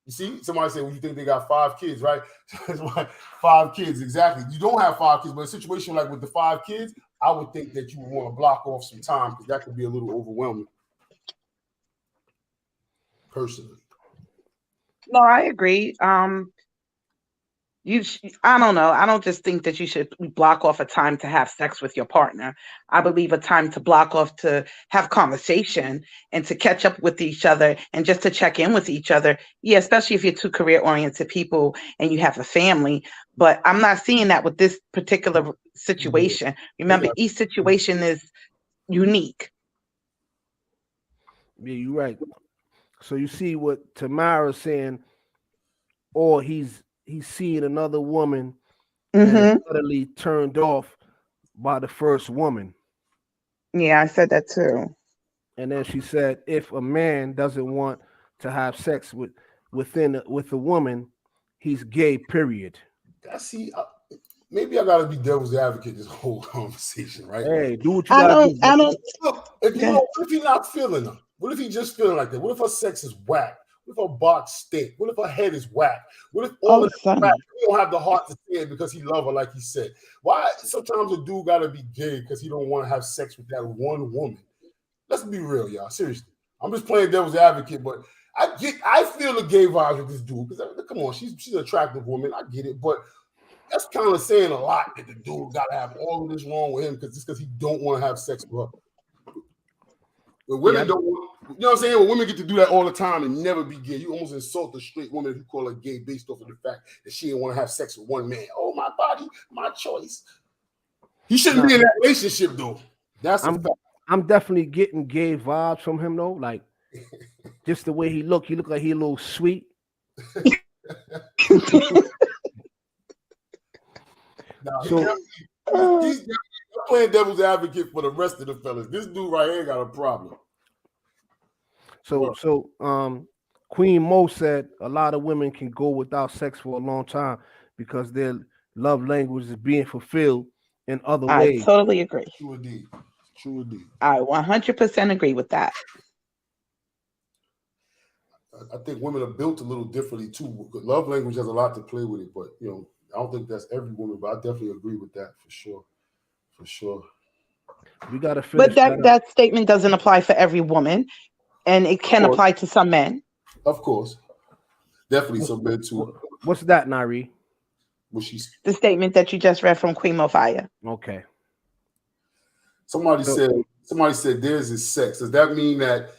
You see, somebody said, well, you think they got 5 kids, right? That's why 5 kids, exactly. You don't have 5 kids, but a situation like with the 5 kids, I would think that you would want to block off some time, because that could be a little overwhelming. personally. No, I agree. I don't know. I don't just think that you should block off a time to have sex with your partner. I believe a time to block off to have conversation and to catch up with each other and just to check in with each other. Yeah, especially if you're two career-oriented people and you have a family. But I'm not seeing that with this particular situation. Remember, each situation is unique. Yeah, you're right. So you see what Tamara's saying, or he's seeing another woman and is utterly turned off by the first woman. Yeah, I said that too. And then she said, if a man doesn't want to have sex with a woman, he's gay. Period. Maybe I gotta be devil's advocate this whole conversation, right? Hey, do what you gotta do. I don't. Look, what if he's not feeling her? What if he's just feeling like that? What if her sex is whack? What if her box stink? What if her head is whack? What if all of that whack? He don't have the heart to say it because he love her, like he said. Why sometimes a dude gotta be gay because he don't want to have sex with that one woman? Let's be real, y'all. Seriously, I'm just playing devil's advocate, but I feel the gay vibes with this dude because come on, she's an attractive woman. I get it, but that's kind of saying a lot that the dude gotta have all of this wrong with him because he don't want to have sex with her. But women don't want, you know what I'm saying? When women get to do that all the time and never be gay, you almost insult a straight woman if you call her gay based off of the fact that she didn't want to have sex with one man. Oh, my body, my choice. He shouldn't be in that relationship though. That's a fact. I'm definitely getting gay vibes from him though. Like just the way he look like he a little sweet. He's playing devil's advocate for the rest of the fellas. This dude right here got a problem. So Queen Mo said a lot of women can go without sex for a long time because their love language is being fulfilled in other ways. I totally agree. True indeed. True indeed. I 100% agree with that. I think women are built a little differently too. Love language has a lot to play with it, but I don't think that's every woman, but I definitely agree with that for sure. For sure. We gotta finish. But that statement doesn't apply for every woman, and it can apply to some men. Of course. Definitely some men too. What's that, Nari? The statement that you just read from Queen Mofaya. Okay. Somebody said theirs is sex. Does that mean that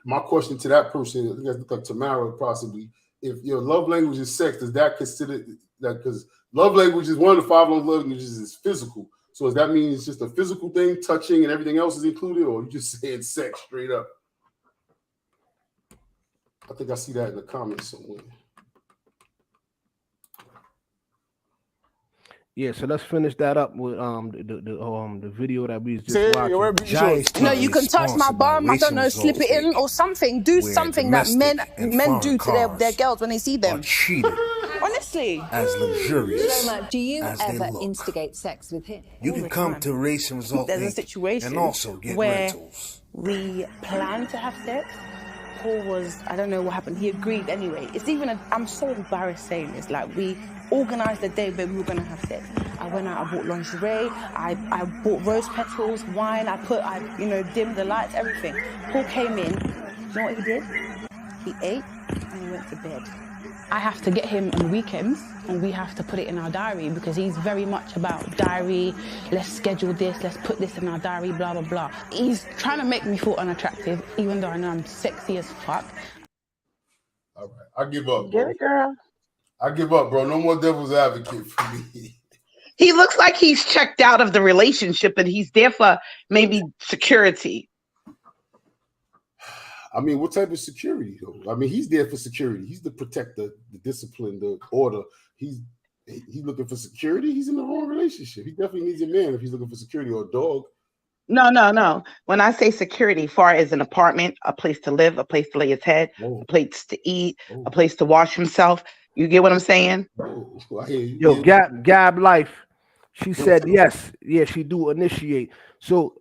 my question to that person, I think that's like Tamara possibly, if your love language is sex, does that consider that? Because love language is one of the 5 love languages is physical. So does that mean it's just a physical thing, touching and everything else is included, or you just saying sex straight up? I think I see that in the comments somewhere. Yeah, so let's finish that up with the video that we just watching. No, you can touch my bum. I don't know, slip it in or something. Do something that men do to their girls when they see them. Honestly, as luxurious. Do you ever instigate sex with him? You can come to Race and Result There's a situation and also get where rentals. we planned to have sex. Paul was, I don't know what happened. He agreed anyway. It's even, I'm so embarrassed saying this. Like, we organized the day where we were going to have sex. I went out, I bought lingerie, I bought rose petals, wine, I dimmed the lights, everything. Paul came in, you know what he did? He ate and he went to bed. I have to get him on weekends and we have to put it in our diary because he's very much about diary, let's schedule this, let's put this in our diary, blah, blah, blah. He's trying to make me feel unattractive, even though I know I'm sexy as fuck. All right, I give up, bro. Get it, girl. I give up, bro. No more devil's advocate for me. He looks like he's checked out of the relationship and he's there for maybe security. I mean, what type of security, though? I mean, he's there for security. He's the protector, the discipline, the order. He's looking for security. He's in the wrong relationship. He definitely needs a man if he's looking for security, or a dog. No. When I say security, far as an apartment, a place to live, a place to lay his head, a place to eat, a place to wash himself. You get what I'm saying? I hear you. Yo, Gab Life. She said yes. Yeah, she do initiate. So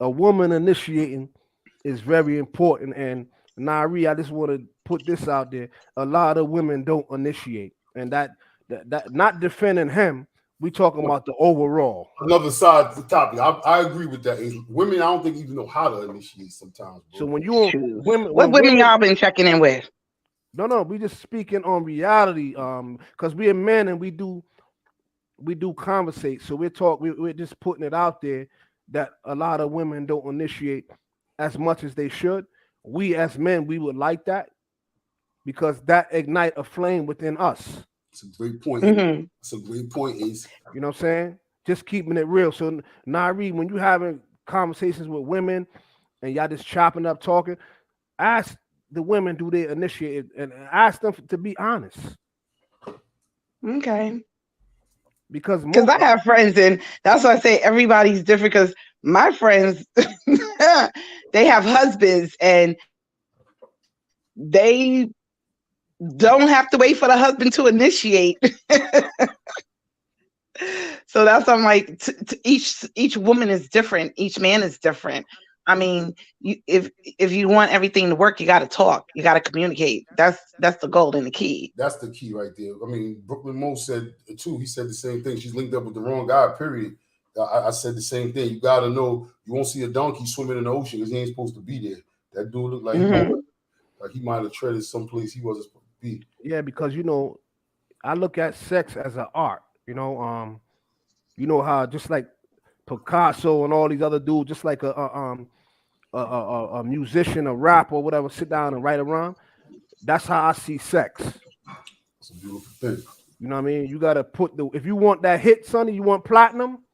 a woman initiating is very important. And Nari, I just want to put this out there. A lot of women don't initiate. And that not defending him. We talking about the overall. Another side of the topic. I agree with that. Women, I don't think even know how to initiate sometimes. Bro. So when you women, what women y'all been checking in with? No, we just speaking on reality. Because we're men and we do conversate. So we're just putting it out there that a lot of women don't initiate as much as they should. We as men, we would like that because that ignite a flame within us. It's a great point. It's a great point, Ace. You know what I'm saying? Just keeping it real. So Nari, when you having conversations with women and y'all just chopping up talking, ask the women, do they initiate it, and ask them to be honest. Okay. Because I have friends, and that's why I say everybody's different. Because my friends, they have husbands, and they don't have to wait for the husband to initiate. So that's why I'm like, each woman is different. Each man is different. I mean, if you want everything to work, you got to talk. You got to communicate. That's the goal and the key. That's the key right there. I mean, Brooklyn Mo said too. He said the same thing. She's linked up with the wrong guy. Period. I said the same thing. You got to know you won't see a donkey swimming in the ocean because he ain't supposed to be there. That dude looked like he might have treaded someplace he wasn't supposed to be. Yeah, because I look at sex as an art. You know how just like Picasso and all these other dudes, just like a musician, a rapper, or whatever, sit down and write a rhyme. That's how I see sex. It's a beautiful thing. You know what I mean? You gotta if you want that hit, Sonny, you want platinum.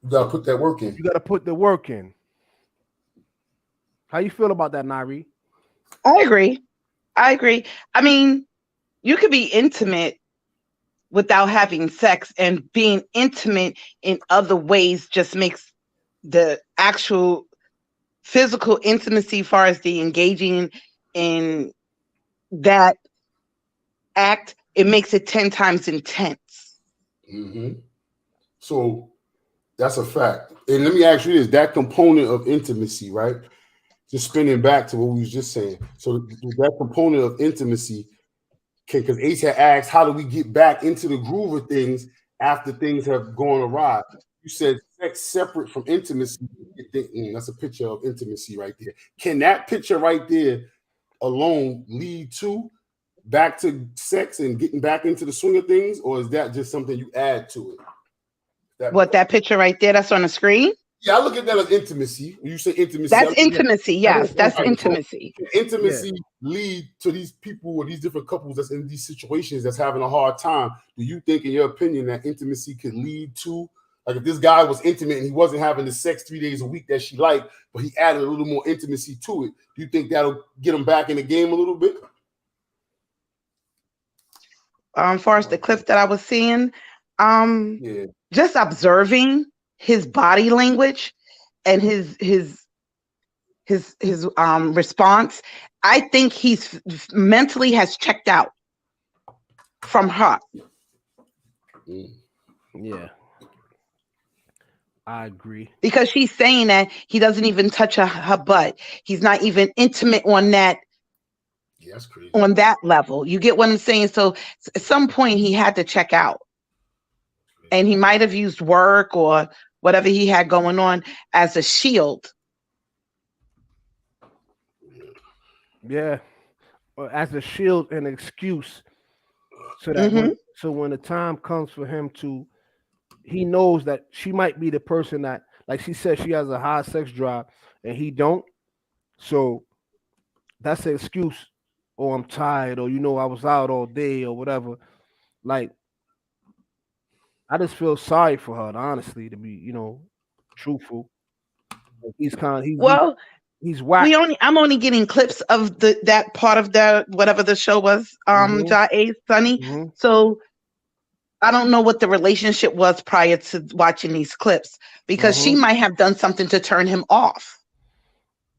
You gotta put that work in. You gotta put the work in. How you feel about that, Nari? I agree. I mean, you could be intimate without having sex, and being intimate in other ways just makes the actual physical intimacy, far as the engaging in that act, it makes it 10 times intense. So that's a fact. And let me ask you this: that component of intimacy, right? Just spinning back to what we was just saying. So that component of intimacy, because Ace had asked, how do we get back into the groove of things after things have gone awry? You said sex separate from intimacy. That's a picture of intimacy right there. Can that picture right there alone lead to back to sex and getting back into the swing of things? Or is that just something you add to it? That picture right there that's on the screen? Yeah, I look at that as intimacy. When you say intimacy, that's intimacy. Yes, that's intimacy. So intimacy lead to these people or these different couples that's in these situations that's having a hard time. Do you think, in your opinion, that intimacy could lead to, like, if this guy was intimate and he wasn't having the sex 3 days a week that she liked, but he added a little more intimacy to it, do you think that'll get him back in the game a little bit? As far as the clip that I was seeing, just observing his body language and his response, I think he's mentally has checked out from her. Yeah, I agree. Because she's saying that he doesn't even touch her butt. He's not even intimate on that. Yeah, that's crazy. On that level. You get what I'm saying? So at some point he had to check out. And he might have used work or whatever he had going on as a shield. Yeah, or as a shield and excuse, so that when the time comes for him to, he knows that she might be the person that, like she said, she has a high sex drive and he don't. So that's an excuse. Or I'm tired, or I was out all day, or whatever. Like, I just feel sorry for her, honestly, to be, truthful. He's whack. I'm only getting clips of that part of the whatever the show was, JAH-ACE, Sonny. So I don't know what the relationship was prior to watching these clips, because she might have done something to turn him off.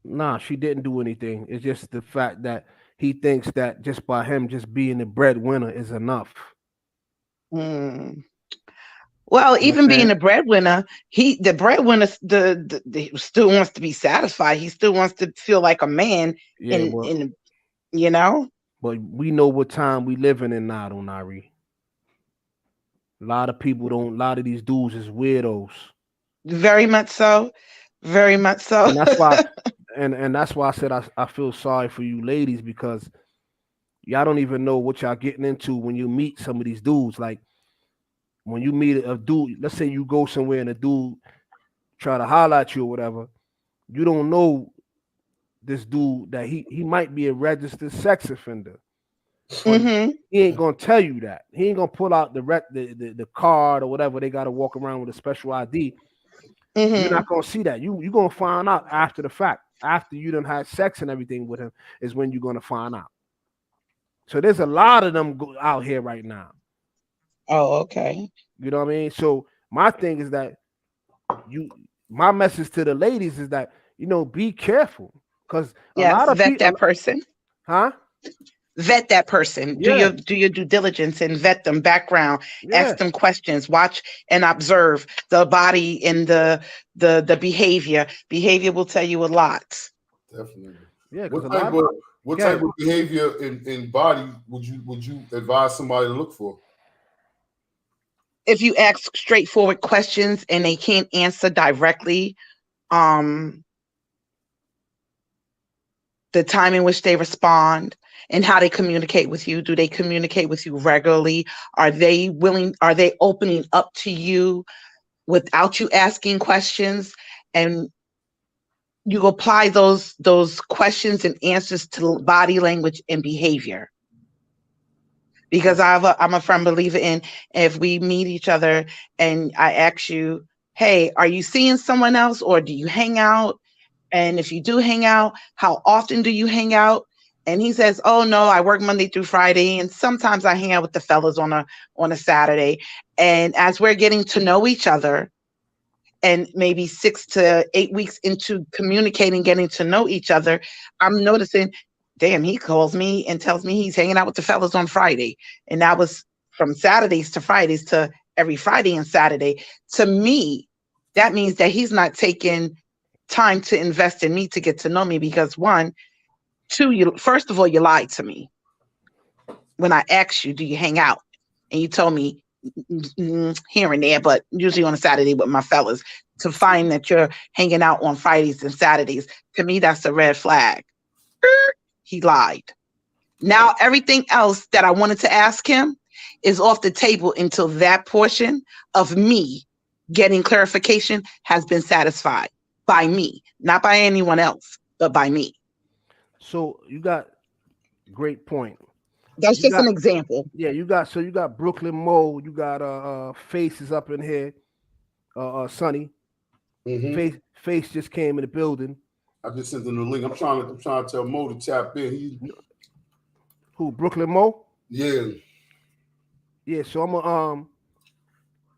Nah, she didn't do anything. It's just the fact that he thinks that just by him just being the breadwinner is enough. Well, even being a breadwinner, the breadwinner still wants to be satisfied. He still wants to feel like a man. But we know what time we living in now, Nari. A lot of people don't. A lot of these dudes is weirdos. Very much so. Very much so. And that's why, and that's why I said I feel sorry for you ladies, because y'all don't even know what y'all getting into when you meet some of these dudes. Like when you meet a dude, let's say you go somewhere and a dude try to holler at you or whatever, you don't know this dude that he might be a registered sex offender. Mm-hmm. He ain't gonna tell you that. He ain't gonna pull out the card or whatever. They gotta walk around with a special ID. Mm-hmm. You're not gonna see that. You gonna find out after the fact. After you done had sex and everything with him is when you're gonna find out. So there's a lot of them out here right now. Oh, okay. You know what I mean? So my thing is that my message to the ladies is that, be careful, because a lot of vet people, that person. Huh? Vet that person. Yeah. Do your due diligence and vet them background. Yeah. Ask them questions. Watch and observe the body and the behavior. Behavior will tell you a lot. Definitely. Yeah. What type of behavior in body would you advise somebody to look for? If you ask straightforward questions and they can't answer directly, the time in which they respond and how they communicate with you. Do they communicate with you regularly? Are they opening up to you without you asking questions? And you apply those questions and answers to body language and behavior. Because I'm a firm believer in, if we meet each other and I ask you, hey, are you seeing someone else or do you hang out? And if you do hang out, how often do you hang out? And he says, oh no, I work Monday through Friday. And sometimes I hang out with the fellas on a Saturday. And as we're getting to know each other, and maybe 6 to 8 weeks into communicating, getting to know each other, I'm noticing, damn, he calls me and tells me he's hanging out with the fellas on Friday. And that was from Saturdays to Fridays to every Friday and Saturday. To me, that means that he's not taking time to invest in me to get to know me, because first of all, you lied to me. When I asked you, do you hang out? And you told me here and there, but usually on a Saturday with my fellas. To find that you're hanging out on Fridays and Saturdays, to me, that's a red flag. He lied. Now, everything else that I wanted to ask him is off the table until that portion of me getting clarification has been satisfied by me, not by anyone else, but by me. So you got great point. That's just an example. Yeah, you got Brooklyn Mo, you got Faces up in here, Sonny. Mm-hmm. Face just came in the building. I just sent them the link. I'm trying to tell Mo to tap in. Who, Brooklyn Mo? Yeah. Yeah, so I'm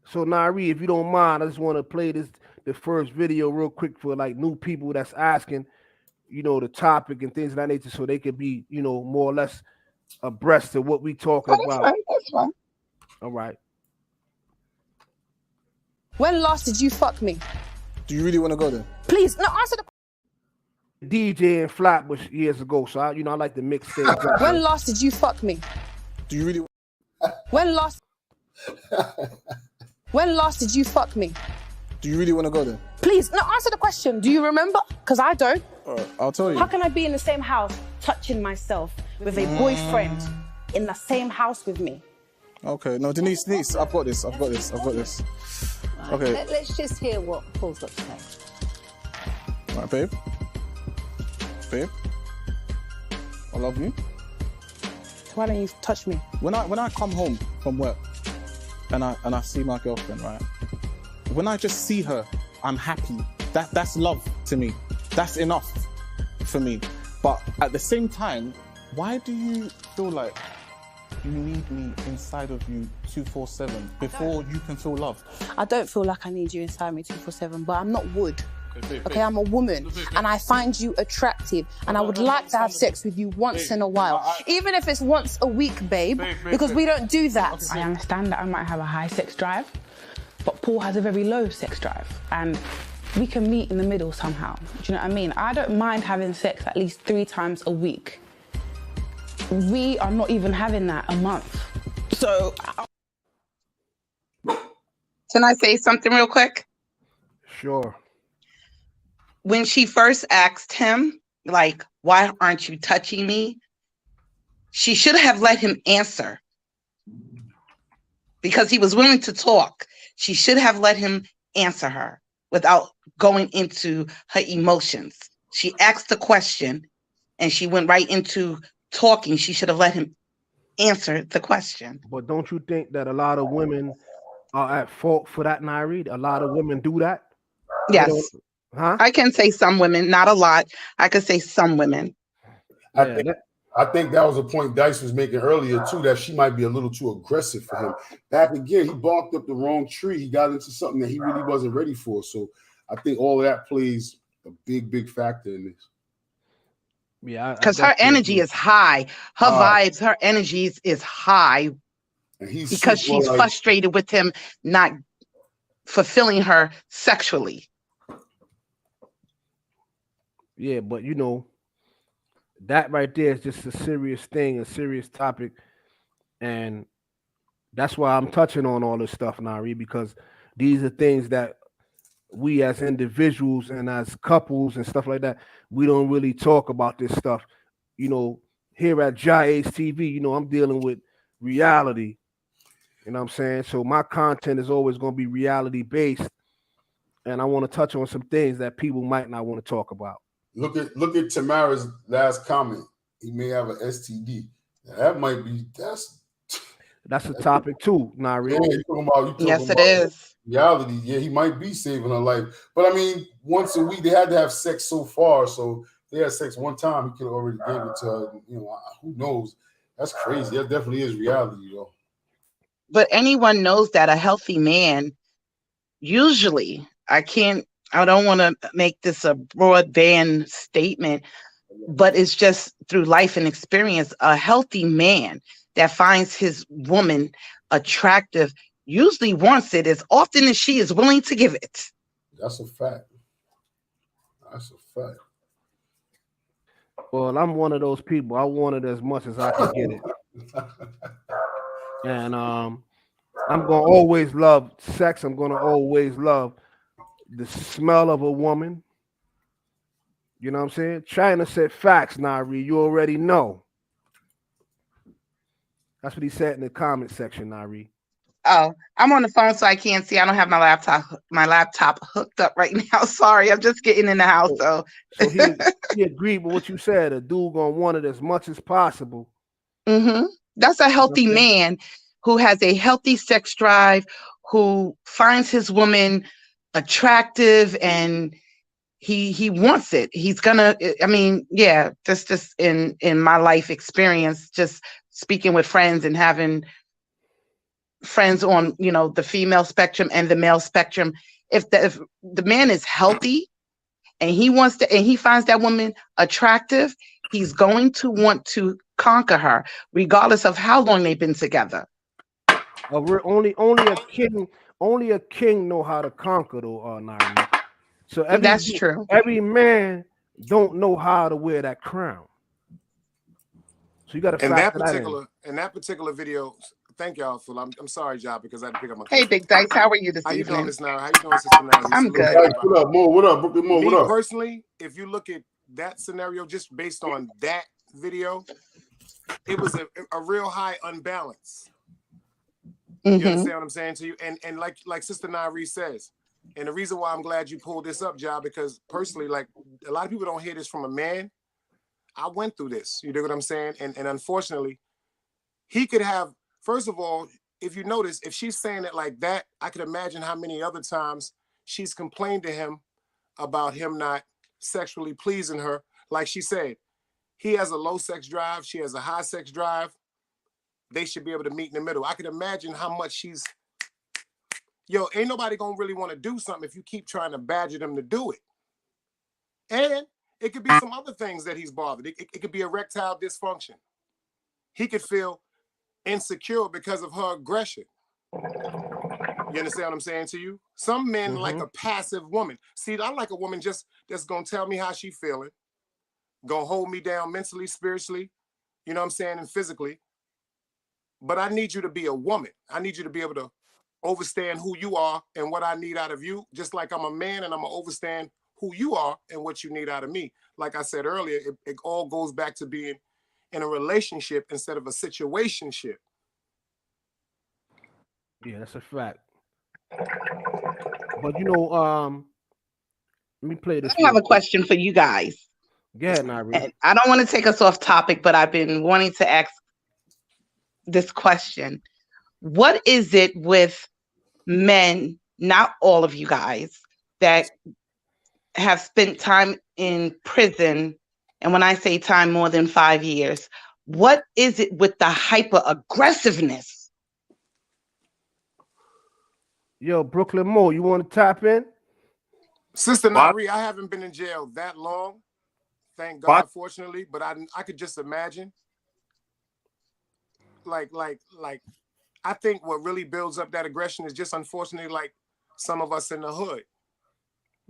so Nari, if you don't mind, I just want to play the first video real quick for like new people that's asking, the topic and things of that nature, so they could be, more or less abreast of what we talking about. That's fine. All right. When last did you fuck me? Do you really want to go there? Please, no, answer the DJ and Flatbush years ago, so I like to mix things up. When last did you fuck me? Do you really? When last did you fuck me? Do you really want to go there? Please, no, answer the question. Do you remember? Because I don't. I'll tell you. How can I be in the same house touching myself with a boyfriend in the same house with me? Okay, no, Denise, I've got this. Okay. Let's just hear what Paul's got to say. All right, babe, I love you. Why don't you touch me? When I come home from work and I see my girlfriend, right? When I just see her, I'm happy. That's love to me. That's enough for me. But at the same time, why do you feel like you need me inside of you 24/7 before you can feel loved? I don't feel like I need you inside me 24/7, but I'm not wood. Okay, I'm a woman and I find you attractive and I would like to have sex with you once in a while. Even if it's once a week, babe, because we don't do that. I understand that I might have a high sex drive, but Paul has a very low sex drive and we can meet in the middle somehow. Do you know what I mean? I don't mind having sex at least 3 times a week. We are not even having that a month. So... Can I say something real quick? Sure. When she first asked him, like, why aren't you touching me? She should have let him answer because he was willing to talk. She should have let him answer her without going into her emotions. She asked the question and she went right into talking. She should have let him answer the question. But don't you think that a lot of women are at fault for that, Nairi? A lot of women do that. They don't, Yes. huh? I can say some women, not a lot. I could say some women. Yeah, I think that was a point Dice was making earlier too, that she might be a little too aggressive for him. Back again, he barked up the wrong tree. He got into something that he really wasn't ready for. So I think all of that plays a big factor in this. Yeah, because her energy is high. Her vibes, her energies is high. And he's because she's frustrated with him not fulfilling her sexually. Yeah, but you know, that right there is just a serious thing, a serious topic. And that's why I'm touching on all this stuff, Nari, because these are things that we as individuals and as couples and stuff like that, we don't really talk about this stuff. You know, here at JAH-ACE TV, you know, I'm dealing with reality. You know what I'm saying? So my content is always going to be reality based. And I want to touch on some things that people might not want to talk about. Look at Tamara's last comment. He may have an STD. Now, that might be that's a topic too, Nari. Yeah, you talking about yes, it is. Reality. Yeah, he might be saving her life. But I mean, once a week they had to have sex so far. So they had sex one time, he could have already gave it to her. You know, who knows? That's crazy. That definitely is reality, yo. But anyone knows that a healthy man, usually, I don't want to make this a broadband statement, but it's just through life and experience, a healthy man that finds his woman attractive usually wants it as often as she is willing to give it. That's a fact. That's a fact. Well, I'm one of those people. I want it as much as I can get it. And I'm gonna always love sex. I'm gonna always love the smell of a woman. You know what I'm saying? China said facts, Nari. You already know. That's what he said in the comment section, Nari. Oh, I'm on the phone, so I can't see. I don't have my laptop hooked up right now. Sorry, I'm just getting in the house. So he agreed with what you said. A dude gonna want it as much as possible. Mm-hmm. That's a healthy man who has a healthy sex drive, who finds his woman attractive, and he wants it. He's gonna. I mean, yeah. Just in my life experience, just speaking with friends and having friends on, you know, the female spectrum and the male spectrum. If the man is healthy and he wants to, and he finds that woman attractive, he's going to want to conquer her, regardless of how long they've been together. Only a king know how to conquer, though, Nari. So that's true. Every man don't know how to wear that crown. So you got to in that particular video. Thank y'all for. I'm sorry, Job, because I had to pick up my. Hey, Big Dice, how are you this evening? How you doing this now? How you doing, Sister Now? I'm good. What up, Mo? What up, Brooklyn Mo? What up? Personally, if you look at that scenario, just based on that video, it was a real high unbalance. You understand what I'm saying to you? And like Sister Nairi says, and the reason why I'm glad you pulled this up, Job, because personally, like a lot of people don't hear this from a man. I went through this. You know what I'm saying? And unfortunately, he could have. First of all, if you notice, if she's saying it like that, I could imagine how many other times she's complained to him about him not sexually pleasing her. Like she said, he has a low sex drive. She has a high sex drive. They should be able to meet in the middle. I could imagine how much she's, ain't nobody gonna really want to do something if you keep trying to badger them to do it. And it could be some other things that he's bothered. It could be erectile dysfunction. He could feel insecure because of her aggression. You understand what I'm saying to you? Some men like a passive woman. See, I like a woman that's gonna tell me how she feeling, gonna hold me down mentally, spiritually, you know what I'm saying, and physically. But I need you to be a woman. I need you to be able to overstand who you are and what I need out of you, just like I'm a man and I'm gonna overstand who you are and what you need out of me. Like I said earlier, it all goes back to being in a relationship instead of a situationship. Yeah, that's a fact. But you know, let me play this. I have a question for you guys. Go ahead, Nari. And I don't want to take us off topic, but I've been wanting to ask this question. What is it with men, not all of you guys, that have spent time in prison? And when I say time, more than 5 years, what is it with the hyper aggressiveness? Yo, Brooklyn Mo, you want to tap in? Sister Nari, I haven't been in jail that long, thank God, fortunately, but I could just imagine. Like, I think what really builds up that aggression is just unfortunately like some of us in the hood,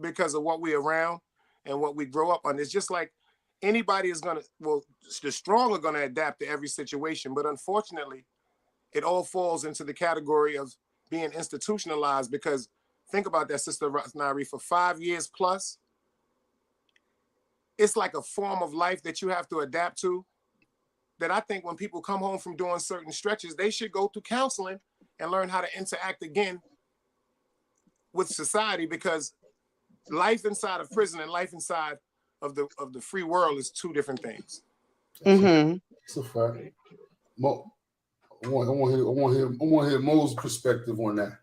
because of what we're around and what we grow up on. It's just like anybody is gonna, well, the strong are gonna adapt to every situation, but unfortunately, it all falls into the category of being institutionalized. Because think about that, Sister Nari, for 5 years plus, it's like a form of life that you have to adapt to, that I think when people come home from doing certain stretches, they should go through counseling and learn how to interact again with society, because life inside of prison and life inside of the free world is two different things. Mm-hmm. It's a fact. Mo, I want to hear Mo's perspective on that.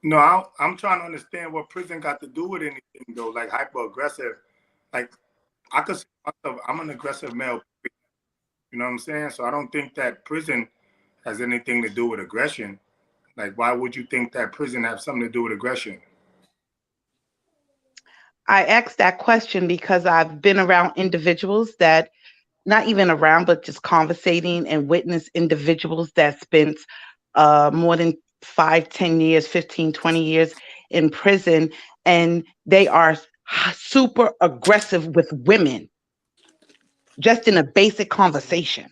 No, I'm trying to understand what prison got to do with anything though. Like hyper aggressive, like I could say myself, I'm an aggressive male. You know what I'm saying? So I don't think that prison has anything to do with aggression. Like, why would you think that prison has something to do with aggression? I asked that question because I've been around individuals that, not even around, but just conversating and witness individuals that spent more than 5, 10 years, 15, 20 years in prison, and they are super aggressive with women, just in a basic conversation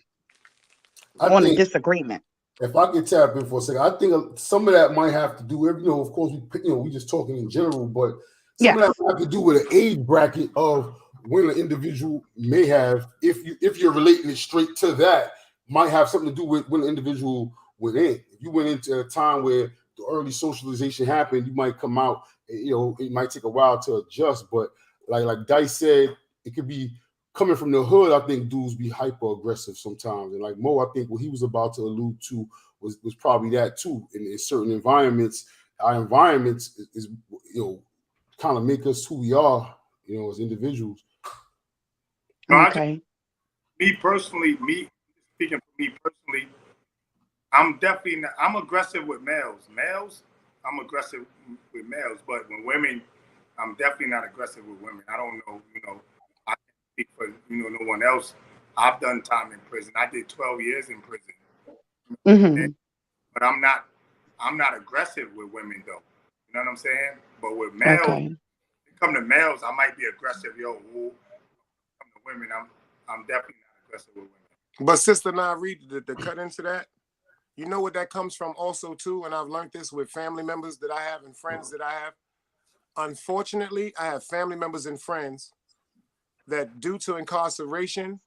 on a disagreement. If I could tap in for a second, I think some of that might have to do with, you know, of course, we just talking in general, but some of that might have to do with an age bracket of when an individual may have, if you're relating it straight to that, might have something to do with when an individual went in. If you went into a time where the early socialization happened, you might come out, you know, it might take a while to adjust, but like Dice said, it could be coming from the hood. I think dudes be hyper aggressive sometimes, and like Mo, I think what he was about to allude to was probably that too. In certain environments, our environments is you know, kind of make us who we are, you know, as individuals. Okay. Me personally, speaking for me personally, I'm definitely not, I'm aggressive with males. I'm aggressive with males, but when women, I'm definitely not aggressive with women. I don't know, you know, I can't speak for, you know, no one else. I've done time in prison. I did 12 years in prison. Mm-hmm. But I'm not aggressive with women though. You know what I'm saying? But with males, when it come to males, I might be aggressive. Yo, come to women, I'm definitely not aggressive with women. But Sister Nari, to cut into that, you know what that comes from also too, and I've learned this with family members that I have and friends that I have. Unfortunately, I have family members and friends that due to incarceration,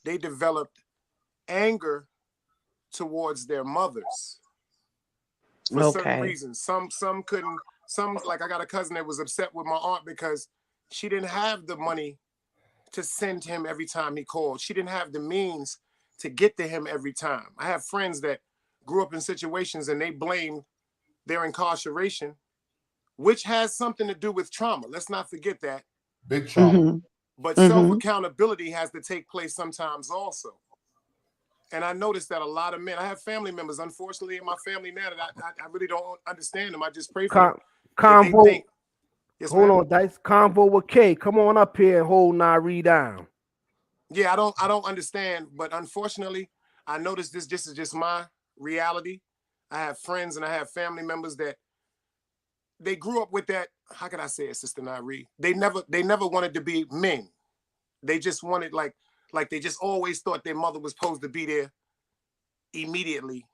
they developed anger towards their mothers for certain reasons. Some couldn't, like I got a cousin that was upset with my aunt because she didn't have the money to send him every time he called. She didn't have the means to get to him every time. I have friends that grew up in situations and they blamed their incarceration, which has something to do with trauma. Let's not forget that. Big trauma. Mm-hmm. But self-accountability has to take place sometimes also. And I noticed that a lot of men, I have family members, unfortunately, in my family now that I really don't understand them. I just pray for them. Convo. Yes, hold on, Dice. Convo with K. Come on up here and hold Nari down. Yeah, I don't understand, but unfortunately, I noticed this is just my reality. I have friends and I have family members that they grew up with that. How can I say it, Sister Nari? They never wanted to be men. They just wanted like they just always thought their mother was supposed to be there immediately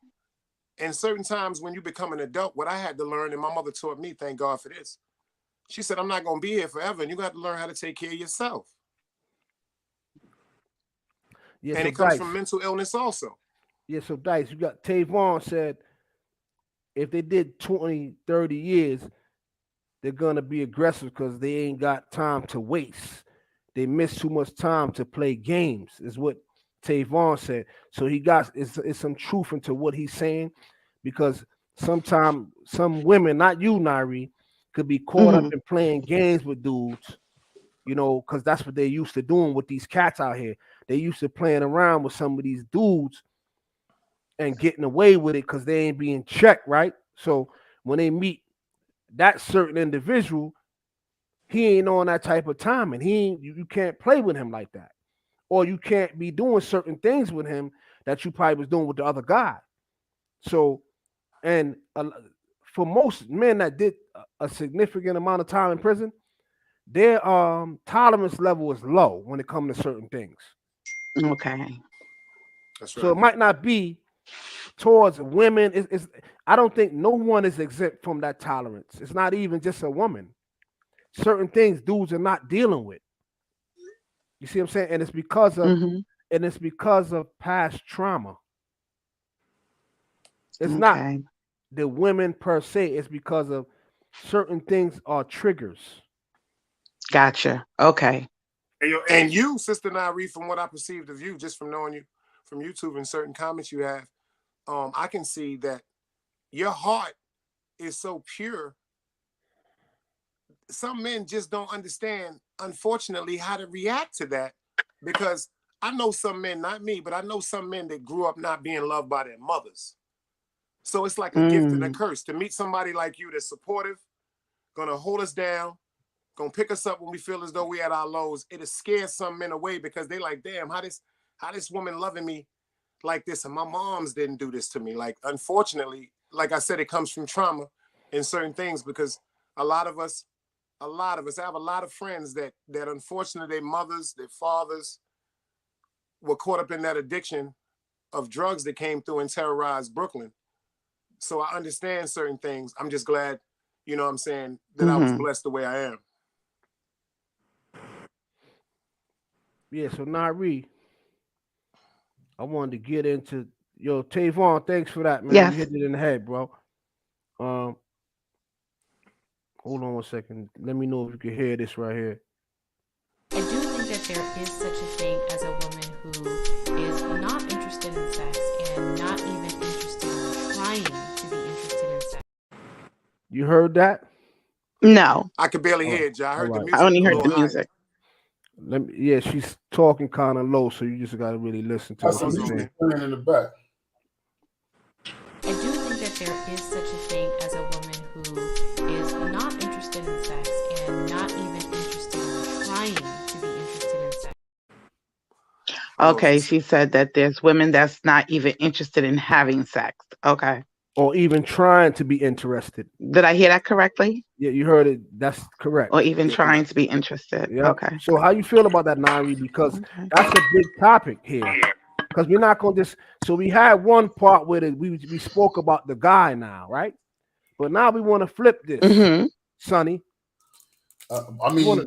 And certain times when you become an adult, what I had to learn, and my mother taught me, thank God for this. She said, I'm not going to be here forever, and you got to learn how to take care of yourself. Yeah, and so it comes Dice, from mental illness also. Yeah, so Dice, you got Tavon said if they did 20, 30 years, they're gonna be aggressive because they ain't got time to waste. They miss too much time to play games, is what Tavon said. So he got it's some truth into what he's saying, because sometimes some women, not you, Nairi, could be caught up in playing games with dudes, you know, because that's what they're used to doing with these cats out here. They used to playing around with some of these dudes and getting away with it because they ain't being checked, right? So when they meet that certain individual, he ain't on that type of time, and you can't play with him like that, or you can't be doing certain things with him that you probably was doing with the other guy. So, and for most men that did a significant amount of time in prison, their tolerance level is low when it comes to certain things. Okay. That's right. So it might not be towards women. I don't think no one is exempt from that tolerance. It's not even just a woman. Certain things dudes are not dealing with. You see what I'm saying? And it's because of past trauma. It's not the women per se. It's because of certain things are triggers. Gotcha. Okay. And you, Sister Nairi, from what I perceived of you, just from knowing you from YouTube and certain comments you have, I can see that your heart is so pure. Some men just don't understand, unfortunately, how to react to that, because I know some men, not me, but I know some men that grew up not being loved by their mothers. So it's like a gift and a curse to meet somebody like you that's supportive, gonna hold us down, gonna pick us up when we feel as though we at our lows. It'll scare some men away because they like, damn, how this woman loving me like this, and my moms didn't do this to me. Like, unfortunately, like I said, it comes from trauma in certain things, because a lot of us, I have a lot of friends that unfortunately their mothers, their fathers were caught up in that addiction of drugs that came through and terrorized Brooklyn. So I understand certain things. I'm just glad, you know what I'm saying, that I was blessed the way I am. Yeah, so Nairi, I wanted to get into Tavon, thanks for that, man. Yes. You hit it in the head, bro. Hold on one second. Let me know if you can hear this right here. I do think that there is such a thing as a woman who is not interested in sex and not even interested in trying to be interested in sex. You heard that? No. I could barely hear it, I heard the music. I only heard the music. Yeah, she's talking kind of low, so you just got to really listen to what she's saying. In the back. I do think that there is such a thing as a woman who is not interested in sex and not even interested in trying to be interested in sex. Okay, she said that there's women that's not even interested in having sex. Okay. Or even trying to be interested. Did I hear that correctly? Yeah, you heard it. That's correct. Or even trying to be interested. Yeah. Okay. So how you feel about that, Nairi? Because that's a big topic here. Because we're not going to just. So we had one part where we spoke about the guy now, right? But now we want to flip this, Sonny. I mean,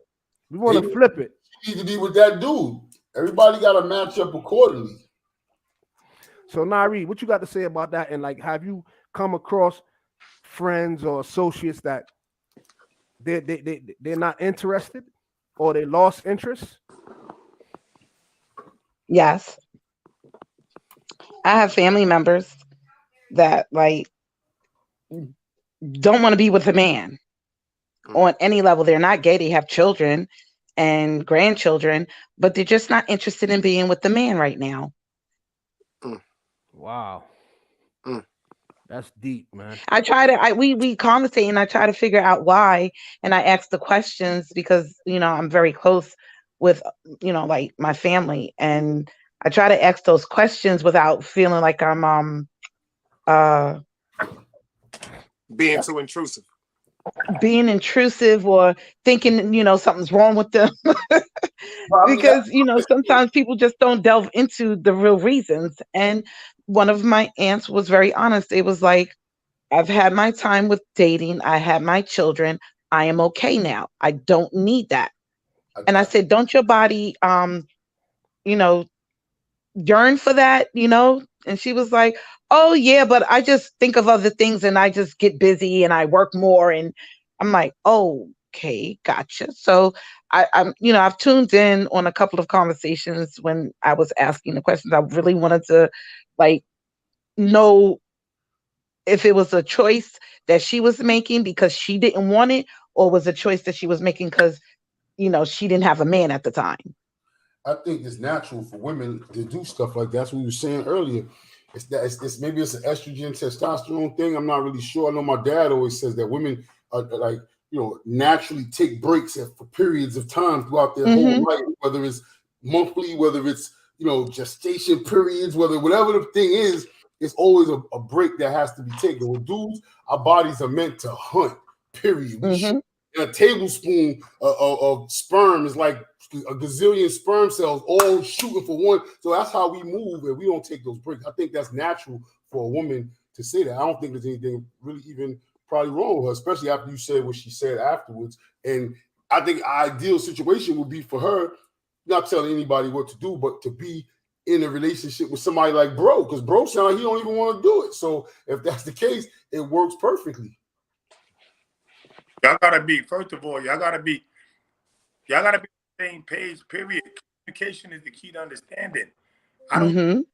we want to flip it. You need to be with that dude. Everybody got to match up accordingly. So Nairi, what you got to say about that? And like, have you come across friends or associates that they're not interested, or they lost interest? Yes. I have family members that like don't want to be with a man on any level. They're not gay. They have children and grandchildren, but they're just not interested in being with the man right now. Wow. That's deep, man. I try to, we conversate and I try to figure out why. And I ask the questions because, you know, I'm very close with, you know, like my family. And I try to ask those questions without feeling like I'm, being too intrusive. Being intrusive or thinking, you know, something's wrong with them. Because, you know, sometimes people just don't delve into the real reasons. And one of my aunts was very honest. It was like, I've had my time with dating. I had my children. I am okay now. I don't need that. And I said, don't your body, you know, yearn for that, you know? And she was like, oh yeah, but I just think of other things and I just get busy and I work more. And I'm like, oh, okay, gotcha. So I'm, you know, I've tuned in on a couple of conversations when I was asking the questions. I really wanted to like know if it was a choice that she was making because she didn't want it, or was a choice that she was making because, you know, she didn't have a man at the time. I think it's natural for women to do stuff like that. That's what we were saying earlier. It's that it's maybe it's an estrogen testosterone thing. I'm not really sure. I know my dad always says that women are like, you know, naturally take breaks for periods of time throughout their whole life, whether it's monthly, whether it's, you know, gestation periods, whatever the thing is, it's always a break that has to be taken. With dudes, our bodies are meant to hunt, period. And a tablespoon of sperm is like a gazillion sperm cells all shooting for one. So that's how we move, and we don't take those breaks. I think that's natural for a woman to say that. I don't think there's anything really even probably wrong with her, especially after you said what she said afterwards. And I think our ideal situation would be for her, not telling anybody what to do, but to be in a relationship with somebody like bro, because bro sounds like he don't even want to do it. So if that's the case, it works perfectly. Y'all gotta be, first of all, y'all gotta be on the same page, period. Communication is the key to understanding. I don't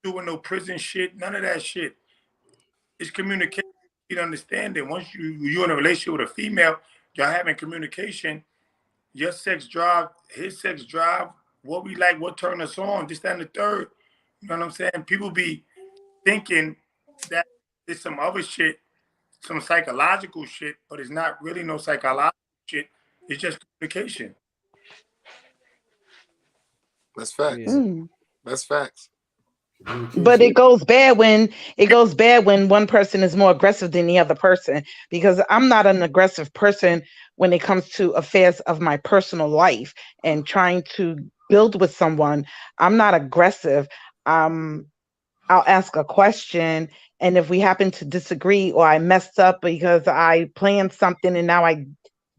doing no prison shit, none of that shit. It's communication, key to understanding. Once you're in a relationship with a female, y'all having communication, your sex drive, his sex drive, what we like, what turn us on, this, that, and the third. You know what I'm saying? People be thinking that it's some other shit, some psychological shit, but it's not really no psychological shit. It's just communication. That's facts. That's facts. But it goes bad when one person is more aggressive than the other person, because I'm not an aggressive person when it comes to affairs of my personal life and trying to build with someone. I'm not aggressive. I'll ask a question, and if we happen to disagree or I messed up because I planned something and now I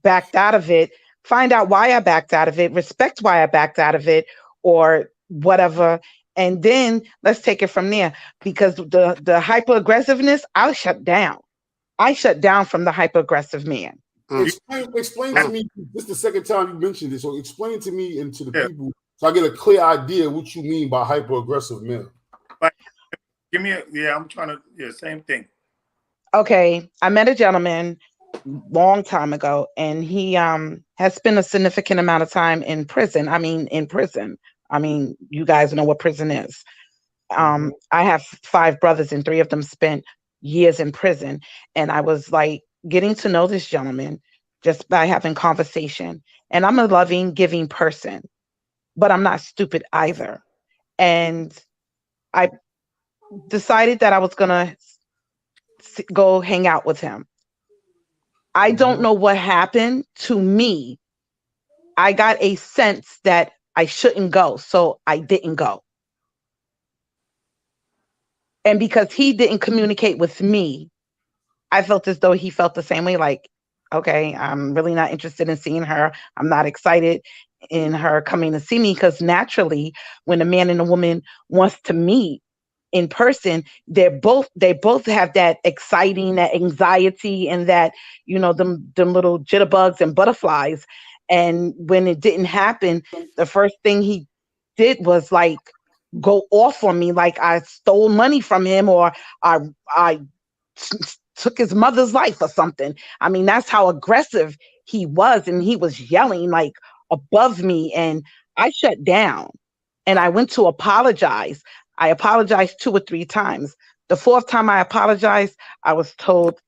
backed out of it, find out why I backed out of it, respect why I backed out of it, or whatever. And then let's take it from there, because the hyper aggressiveness, I'll shut down. I shut down from the hyper aggressive man. Explain to me. This is the second time you mentioned this, so explain to me and to the people so I get a clear idea what you mean by hyper aggressive men. Give me I'm trying to, same thing. Okay, I met a gentleman long time ago, and he has spent a significant amount of time in prison. I mean, you guys know what prison is. I have 5 brothers, and 3 of them spent years in prison. And I was like getting to know this gentleman just by having conversation. And I'm a loving, giving person, but I'm not stupid either. And I decided that I was gonna go hang out with him. I don't know what happened to me. I got a sense that I shouldn't go, so I didn't go. And because he didn't communicate with me, I felt as though he felt the same way, like, okay, I'm really not interested in seeing her. I'm not excited in her coming to see me, because naturally, when a man and a woman wants to meet in person, they both have that exciting, that anxiety, and that, you know, them little jitterbugs and butterflies. And when it didn't happen, the first thing he did was like go off on me, like I stole money from him, or I took his mother's life or something. I mean, that's how aggressive he was, and he was yelling like above me, and I shut down. And I went to apologize. I apologized 2 or 3 times. The 4th time I apologized, I was told,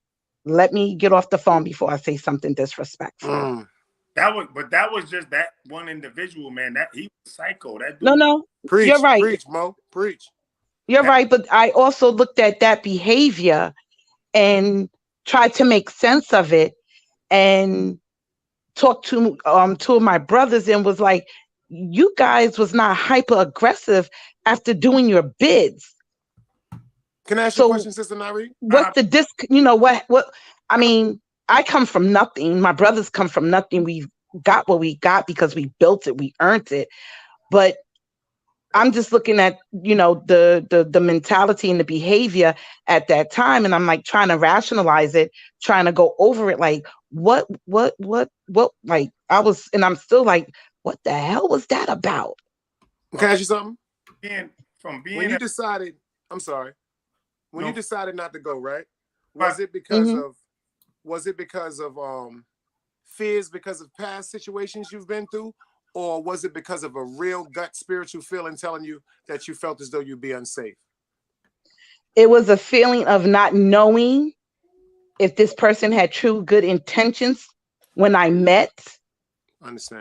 let me get off the phone before I say something disrespectful. That was just that one individual, man. That he was psycho. That dude. No, preach, you're right. Preach, Mo. Preach. You're right, but I also looked at that behavior and tried to make sense of it, and talked to 2 of my brothers, and was like, you guys was not hyper aggressive after doing your bids. Can I ask you a question, Sister Nari? What's the you know, what, I mean, I come from nothing. My brothers come from nothing. We got what we got because we built it, we earned it. But I'm just looking at, you know, the mentality and the behavior at that time. And I'm like trying to rationalize it, trying to go over it. Like, what, like I'm still like, what the hell was that about? Can I ask you something? When you decided, I'm sorry. When you decided not to go, right? Was it because of fears because of past situations you've been through? Or was it because of a real gut spiritual feeling telling you that you felt as though you'd be unsafe? It was a feeling of not knowing if this person had true good intentions when I met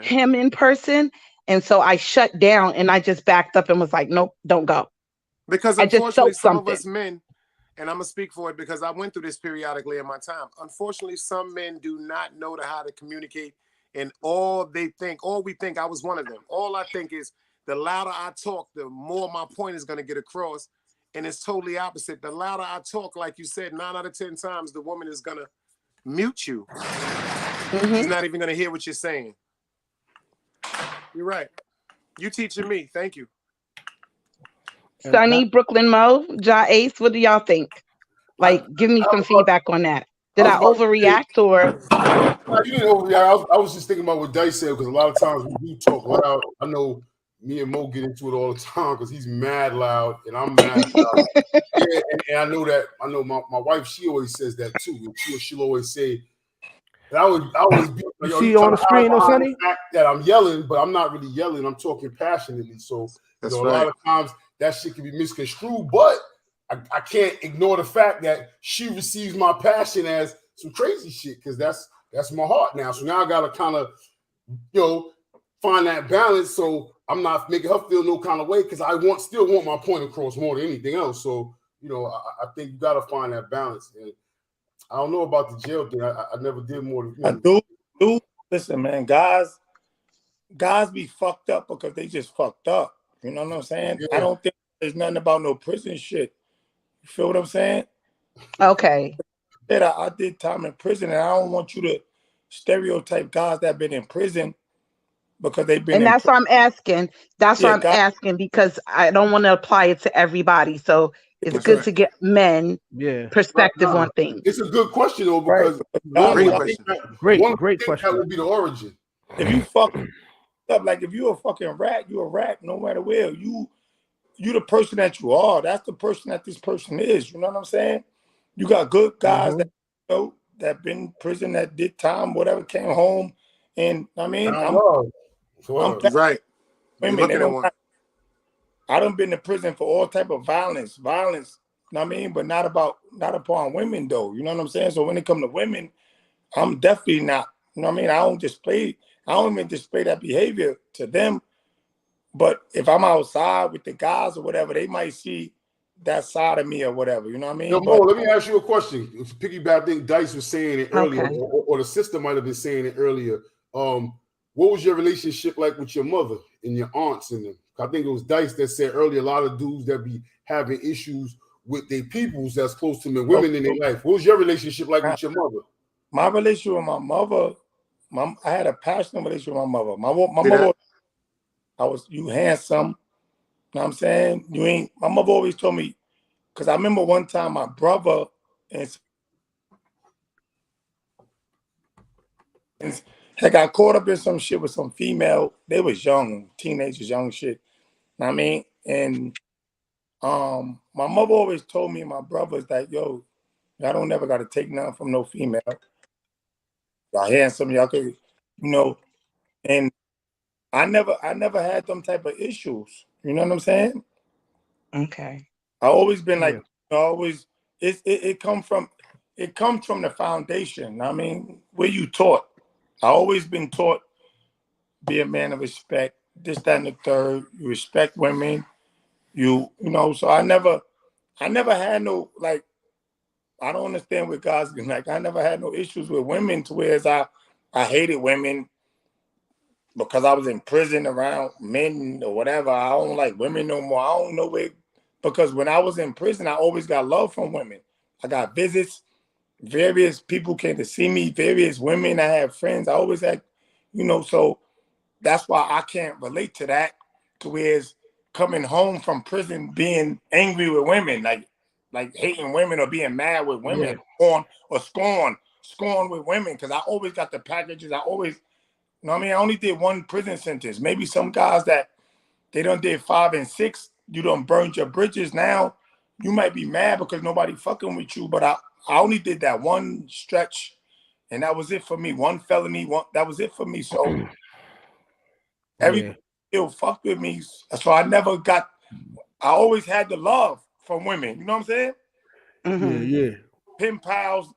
him in person. And so I shut down and I just backed up and was like, nope, don't go. Because unfortunately, some of us men, and I'm going to speak for it because I went through this periodically in my time. Unfortunately, some men do not know how to communicate. And all we think, I was one of them. All I think is the louder I talk, the more my point is going to get across. And it's totally opposite. The louder I talk, like you said, 9 out of 10 times, the woman is going to mute you. She's not even going to hear what you're saying. You're right. You teaching me. Thank you. Sunny, Brooklyn Mo, JAH-ACE, what do y'all think? Like, give me some feedback on that. Did I overreact or? No, you didn't overreact. I was just thinking about what Dice said because a lot of times we do talk loud. I know me and Mo get into it all the time because he's mad loud and I'm mad loud. Yeah, and I know that. I know my wife. She always says that too. She'll always say. And I always be like, you see on the screen, no, Sonny? That I'm yelling, but I'm not really yelling. I'm talking passionately. So a lot of times that shit can be misconstrued. But I can't ignore the fact that she receives my passion as some crazy shit because that's my heart now. So now I gotta kind of, find that balance so I'm not making her feel no kind of way because I still want my point across more than anything else. So I think you gotta find that balance. And I don't know about the jail thing. I never did more than dude. Listen, man, guys be fucked up because they just fucked up. You know what I'm saying? Yeah. I don't think there's nothing about no prison shit. You feel what I'm saying? Okay. I did time in prison, and I don't want you to stereotype guys that have been in prison because they've been. And that's why I'm asking. That's why I'm asking because I don't want to apply it to everybody. So it's good to get men perspective on things. It's a good question though because great question. That would be the origin. If you fuck up, like if you're a fucking rat, you're a rat no matter where. You the person that you are. That's the person that this person is. You know what I'm saying? You got good guys that that been in prison, that did time, whatever, came home, and I mean, I'm right. Wait a minute, I done been in prison for all type of violence. You know what I mean? But not upon women though. You know what I'm saying? So when it come to women, I'm definitely not. You know what I mean? I don't even display that behavior to them. But if I'm outside with the guys or whatever, they might see that side of me or whatever. You know what I mean? Mo, let me ask you a question. Piggyback, I think Dice was saying it earlier, or the sister might have been saying it earlier. What was your relationship like with your mother and your aunts and them? I think it was Dice that said earlier, a lot of dudes that be having issues with their peoples that's close to them, women in their life. What was your relationship like with your mother? My relationship with my mother, I had a passionate relationship with my mother. My mother, you handsome. You know what I'm saying? My mother always told me, because I remember one time my brother had got caught up in some shit with some female. They was young, teenagers, young shit. You know what I mean? And my mother always told me and my brothers that, yo, y'all don't never got to take nothing from no female. Y'all handsome, y'all could, and I never had them type of issues. You know what I'm saying? Okay. I always been like, it comes from the foundation. I mean, where you taught. I always been taught be a man of respect, this, that, and the third. You respect women. So I never had no, like, I don't understand what guys been like. I never had no issues with women to whereas I hated women because I was in prison around men or whatever. I don't like women no more. I don't know where because when I was in prison, I always got love from women. I got visits. Various people came to see me. Various women. I had friends. I always had, so that's why I can't relate to that. To whereas coming home from prison being angry with women, like hating women or being mad with women, or scorn with women, because I always got the packages. I always, I only did one prison sentence. Maybe some guys that they done did 5 and 6, you done burned your bridges. Now you might be mad because nobody fucking with you, but I only did that one stretch, and that was it for me. One felony, that was it for me. So everybody still fucked with me. So I always had the love from women. You know what I'm saying? Yeah. Pen pals,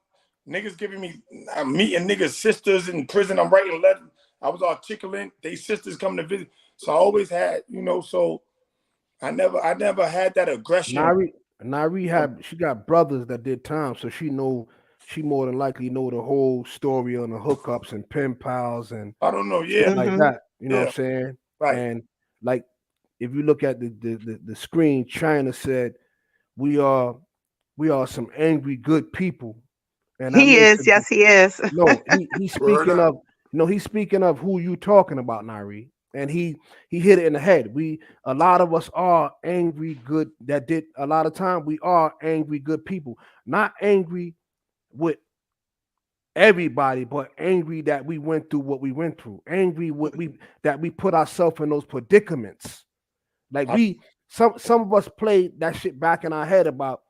niggas giving me, I'm meeting niggas' sisters in prison. I'm writing letters. I was articulate. They sisters come to visit. So I always had, so I never had that aggression. Nari she got brothers that did time, so she more than likely know the whole story on the hookups and pen pals and I don't know, like that. You know what I'm saying? Right. And like if you look at the screen, China said, we are some angry good people. And he is, yes, he is. No, he's speaking of he's speaking of who you talking about, Nari. And he hit it in the head. A lot of us are angry good a lot of time we are angry good people. Not angry with everybody, but angry that we went through what we went through. Angry that we put ourselves in those predicaments. Like some of us played that shit back in our head about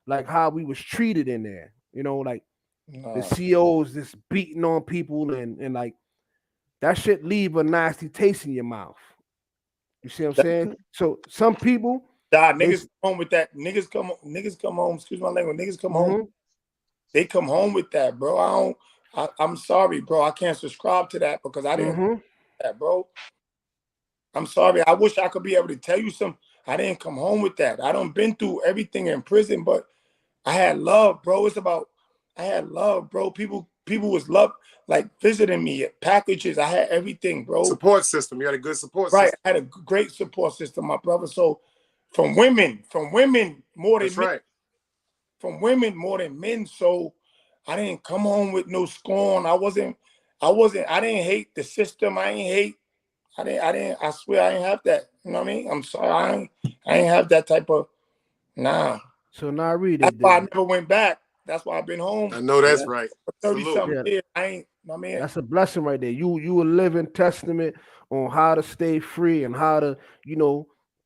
like how we was treated in there. Like the COs just beating on people and like that shit leave a nasty taste in your mouth. You see what I'm saying? So some people niggas come home with that. Niggas come home, excuse my language, niggas come home. They come home with that, bro. I'm sorry, bro. I can't subscribe to that because I didn't do that, bro. I'm sorry. I wish I could be able to tell you I didn't come home with that. I done been through everything in prison, but I had love, bro. I had love, bro. People was love, like visiting me at packages. I had everything, bro. Support system. You had a good support system. Right. I had a great support system, my brother. So from women more than men. From women more than men. So I didn't come home with no scorn. I didn't hate the system. I swear I didn't have that. You know what I mean? I'm sorry. I ain't have that type of, nah. So now read it. That's why I never went back. That's why I've been home. I know that's right. For 30-something years. I ain't, my man. That's a blessing right there. You a living testament on how to stay free and how to,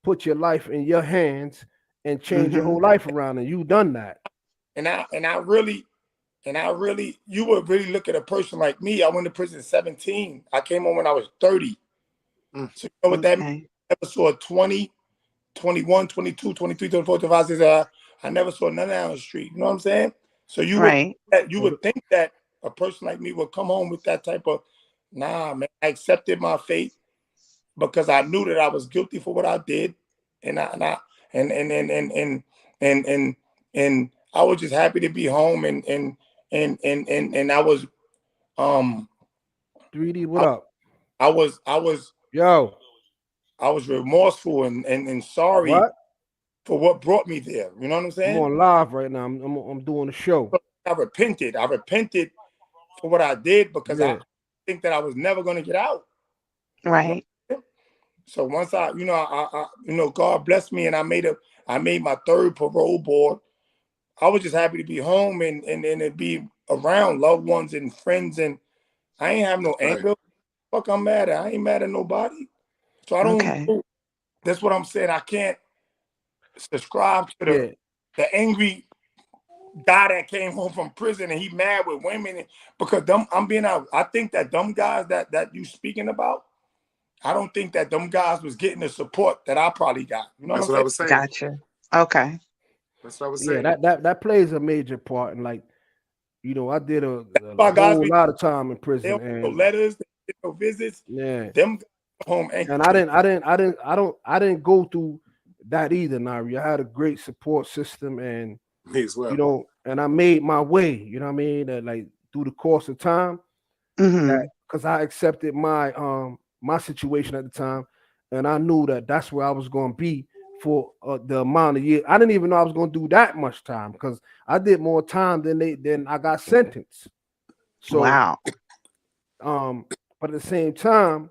put your life in your hands and change your whole life around. And you done that. And I really, you would really look at a person like me. I went to prison at 17. I came home when I was 30. So you know what that means? I never saw 20, 21, 22, 23, 24, 25, 26. I never saw none down the street. You know what I'm saying? So you would think that a person like me would come home with that type of, nah, man. I accepted my fate because I knew that I was guilty for what I did, and I was just happy to be home, and I was 3D. What up? I was yo. I was remorseful and sorry for what brought me there. You know what I'm saying? I'm on live right now. I'm doing a show. I repented for what I did because I think that I was never going to get out. Right. So once I God blessed me and I made my 3rd parole board. I was just happy to be home and to be around loved ones and friends, and I ain't have no anger. Fuck, I'm mad at. I ain't mad at nobody. So I don't. That's what I'm saying. I can't subscribe to the angry guy that came home from prison and he mad with women because I'm being out. I think that them guys that you speaking about, I don't think that them guys was getting the support that I probably got. You know That's what I was saying. Gotcha. Okay. That's what I was saying. Yeah, that plays a major part. And like, I did a whole lot of time in prison. And no letters, no visits. Yeah. Them home angry. And I didn't go through that either, Nari. I had a great support system, and me as well. And I made my way. You know what I mean? That like through the course of time, because I accepted my my situation at the time, and I knew that that's where I was going to be for the amount of years. I didn't even know I was going to do that much time because I did more time than I got sentenced. So, wow. but at the same time,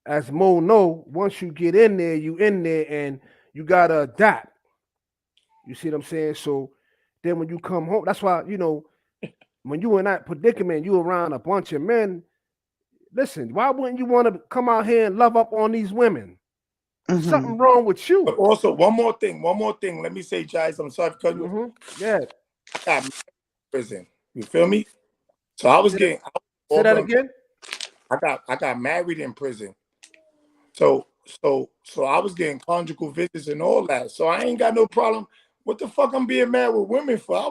as Mo know, once you get in there, you in there and you gotta adapt. You see what I'm saying? So then when you come home, that's why, when you in that predicament, you around a bunch of men. Listen, why wouldn't you want to come out here and love up on these women? Mm-hmm. Something wrong with you. But also, one more thing. Let me say, Jais, I'm sorry because you yeah, got prison. You feel me? So I was say that again. I got married in prison. So I was getting conjugal visits and all that. So I ain't got no problem. What the fuck I'm being mad with women for? I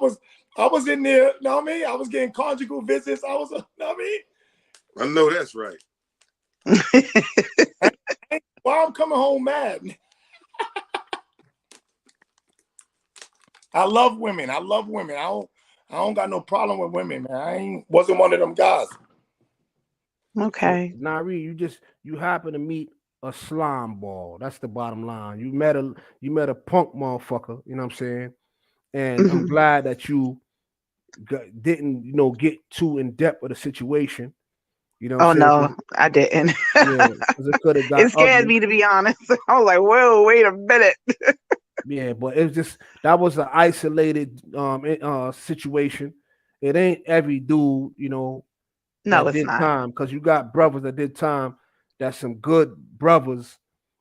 was in there, you know what I mean? I was getting conjugal visits. I was, you know what I mean? I know that's right. Why I'm coming home mad? I love women. I don't got no problem with women, man. Wasn't one of them guys. Okay. So, Nari, you happen to meet a slime ball. That's the bottom line. You met a punk motherfucker, you know what I'm saying? And I'm glad that you didn't, get too in depth with the situation. You know what I'm saying? No, I didn't. Yeah, because it could have got It scared me, to be honest. I was like, whoa, wait a minute. Yeah, but it was that was an isolated situation. It ain't every dude, No, that it's did not. time, because you got brothers that did time. That's some good brothers.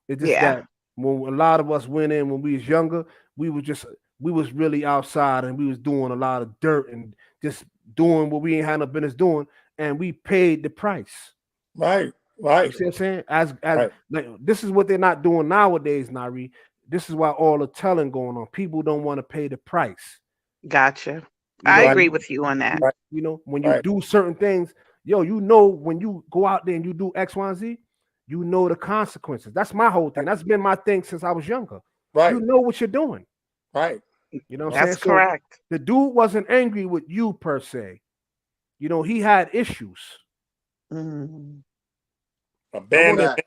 It's just that when a lot of us went in when we was younger, we was really outside and we was doing a lot of dirt and just doing what we ain't had no business doing, and we paid the price. Right. You see what I'm saying? As like, this is what they're not doing nowadays, Nari. This is why all the telling going on. People don't want to pay the price. Gotcha. I agree with you on that. When you do certain things, when you go out there and you do X, Y, and Z, you know the consequences. That's my whole thing. That's been my thing since I was younger. Right. You know what you're doing. Right. You know what I'm saying? That's correct. So the dude wasn't angry with you per se. He had issues. Abandonment.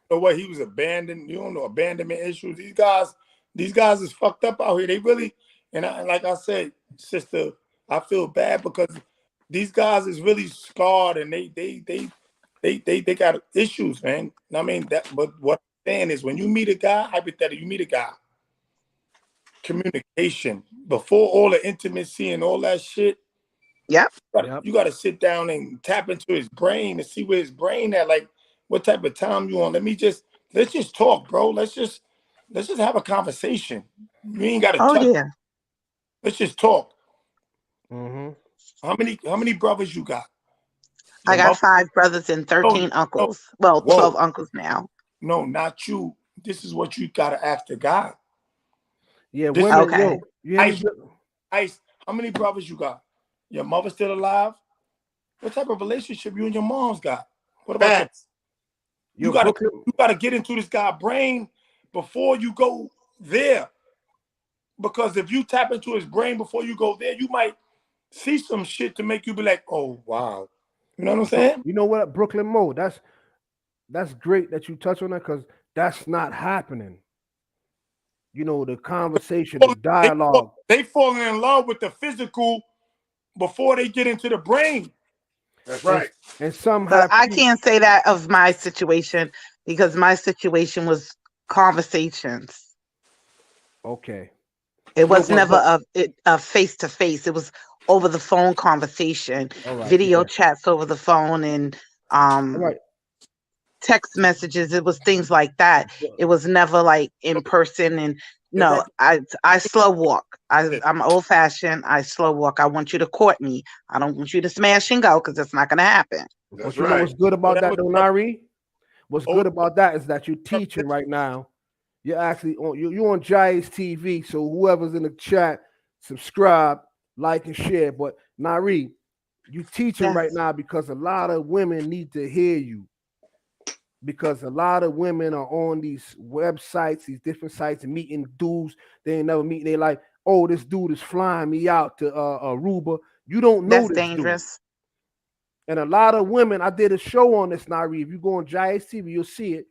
You know what? He was abandoned. You don't know abandonment issues. These guys is fucked up out here. They really, like I said, sister, I feel bad because these guys is really scarred and they got issues, man. I mean but what I'm saying is when you meet a guy, hypothetically, you meet a guy, communication before all the intimacy and all that shit. Yep. You got to sit down and tap into his brain and see where his brain at. Like, what type of time you on? Let's just talk, bro. Let's just have a conversation. You ain't got to touch. Yeah. Let's just talk. Mm-hmm. How many brothers you got? I got 5 brothers and 13 uncles. Well, 12 uncles now. No, not you. This is what you got to ask the guy. Yeah, women. Ice, how many brothers you got? Your mother still alive? What type of relationship you and your mom's got? What about you gotta get into this guy's brain before you go there. Because if you tap into his brain before you go there, you might see some shit to make you be like, oh wow. You know what I'm saying? You know what, Brooklyn Mo, that's great that you touch on that, because that's not happening. The conversation, the dialogue. They falling in love with the physical before they get into the brain. That's right. And some but I can't say that of my situation, because my situation was conversations. Okay. It was never a face-to-face. It was over the phone conversation, video chats over the phone, and text messages. It was things like that. It was never like in person. And no, I slow walk. I'm old fashioned. I slow walk. I want you to court me. I don't want you to smash and go, because it's not going to happen. But you know what's good about that, Donari? What's good about that is that you're teaching right now. You're actually you're on JAH-ACE TV. So whoever's in the chat, subscribe, like, and share. But Nari, you teaching right now because a lot of women need to hear you. Because a lot of women are on these websites, these different sites, and meeting dudes they ain't never meet. They like, oh, this dude is flying me out to Aruba. You don't know that's this dangerous. Dude. And a lot of women, I did a show on this, Nari. If you go on JAH-ACE TV, you'll see it.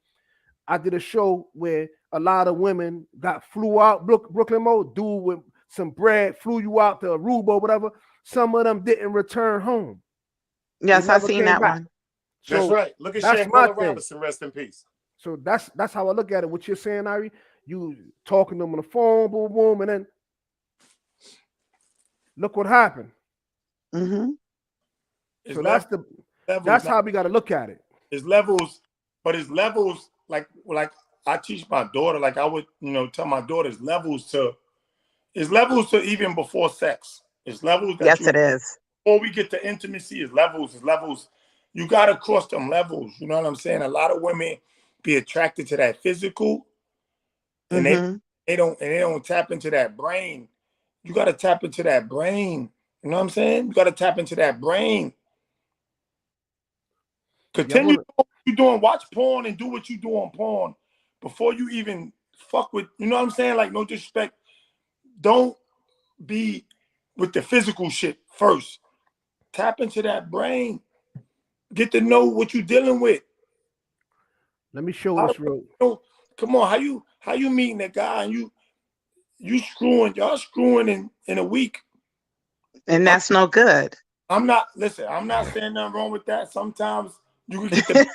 I did a show where a lot of women flew out Brooklyn mode, dude with some bread, flew you out to Aruba or whatever. Some of them didn't return home. Yes, I've seen that one. So that's right. Look at that's Shanquella Robinson, rest in peace. So that's how I look at it. What you're saying, Irie, you talking to them on the phone, boom, boom, and then look what happened. Mm-hmm. So that's how we got to look at it. It's levels, but it's levels like I teach my daughter, like I would, tell my daughter, it's levels to even before sex. It's levels. Yes, it is. Before we get to intimacy, it's levels. You got to cross them levels. You know what I'm saying? A lot of women be attracted to that physical, and they don't tap into that brain. You got to tap into that brain. You know what I'm saying? You got to tap into that brain. Continue doing what you're doing. Watch porn and do what you do on porn before you even fuck with. You know what I'm saying? Like, no disrespect. Don't be with the physical shit first. Tap into that brain. Get to know what you're dealing with. Let me show this real. Come on, how you meeting that guy and y'all screwing in a week. And that's no good. I'm not saying nothing wrong with that. Sometimes you could get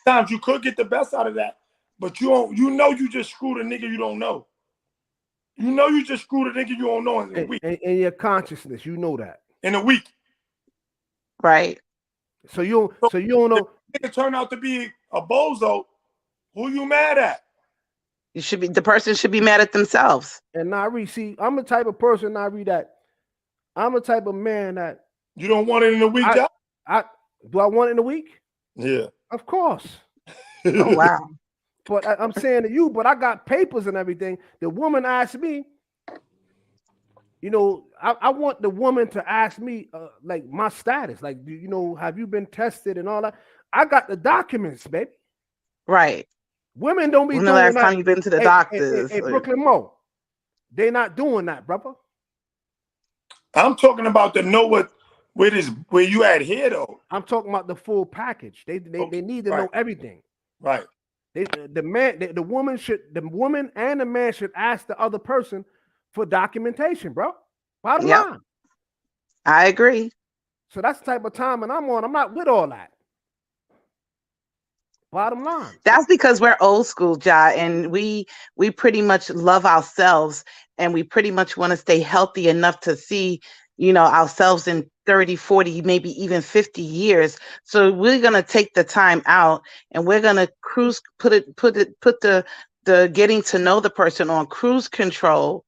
sometimes you could get the best out of that, but you just screwed a nigga you don't know. You know you just screwed a nigga you don't know in a week. In your consciousness, you know that. In a week. Right. So you don't know. If nigga turn out to be a bozo, who you mad at? The person should be mad at themselves. And Nari, see, I'm the type of person, Nari, that I'm the type of man that you don't want it in a week. Do I want it in a week? Yeah. Of course. Oh wow. But I'm saying to you, but I got papers and everything. The woman asked me, I want the woman to ask me like my status, like, have you been tested and all that? I got the documents, baby. Right. Women don't be when doing the last that. time you've been to the doctors? Hey, Brooklyn Mo, they not doing that, brother. I'm talking about the know where you at here though. I'm talking about the full package. They need to know everything. Right. The woman and the man should ask the other person for documentation, bro. Bottom line. I agree. So that's the type of time and I'm on. I'm not with all that. Bottom line. That's because we're old school, JAH, and we pretty much love ourselves, and we pretty much want to stay healthy enough to see, ourselves in 30, 40, maybe even 50 years. So we're gonna take the time out, and we're gonna put the getting to know the person on cruise control.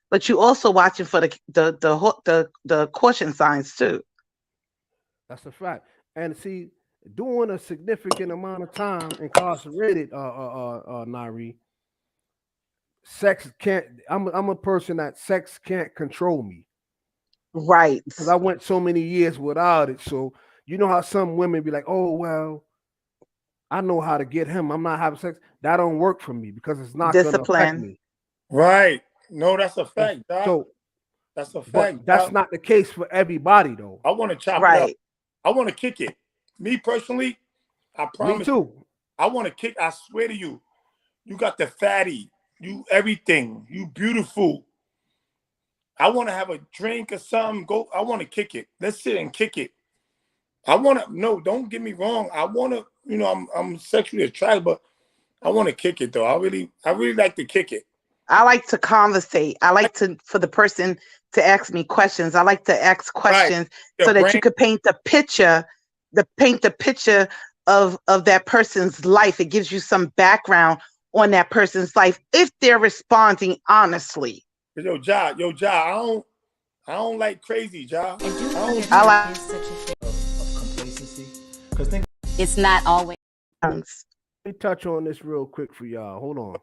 But you also watching for the caution signs too. That's a fact. And see, doing a significant amount of time incarcerated, Nari, sex can't. I'm a person that sex can't control me. Right. Because I went so many years without it. So you know how some women be like, "Oh well, I know how to get him. I'm not having sex." That don't work for me because it's not going to affect me. Right. No, that's a fact. So that's a fact. That's not the case for everybody, though. I want to chop it up. I want to kick it. Me personally, I promise. Me too. I want to kick. I swear to you, you got the fatty. You everything. You beautiful. I want to have a drink or something. I want to kick it. Let's sit and kick it. I want to. No, don't get me wrong. I want to. I'm sexually attracted, but I want to kick it though. I really like to kick it. I like to conversate. I like for the person to ask me questions. I like to ask questions so that you could paint the picture. Paint the picture of that person's life. It gives you some background on that person's life if they're responding honestly. Yo, JAH, I don't like crazy, JAH. I like complacency. Because it's not always. Let me touch on this real quick for y'all. Hold on.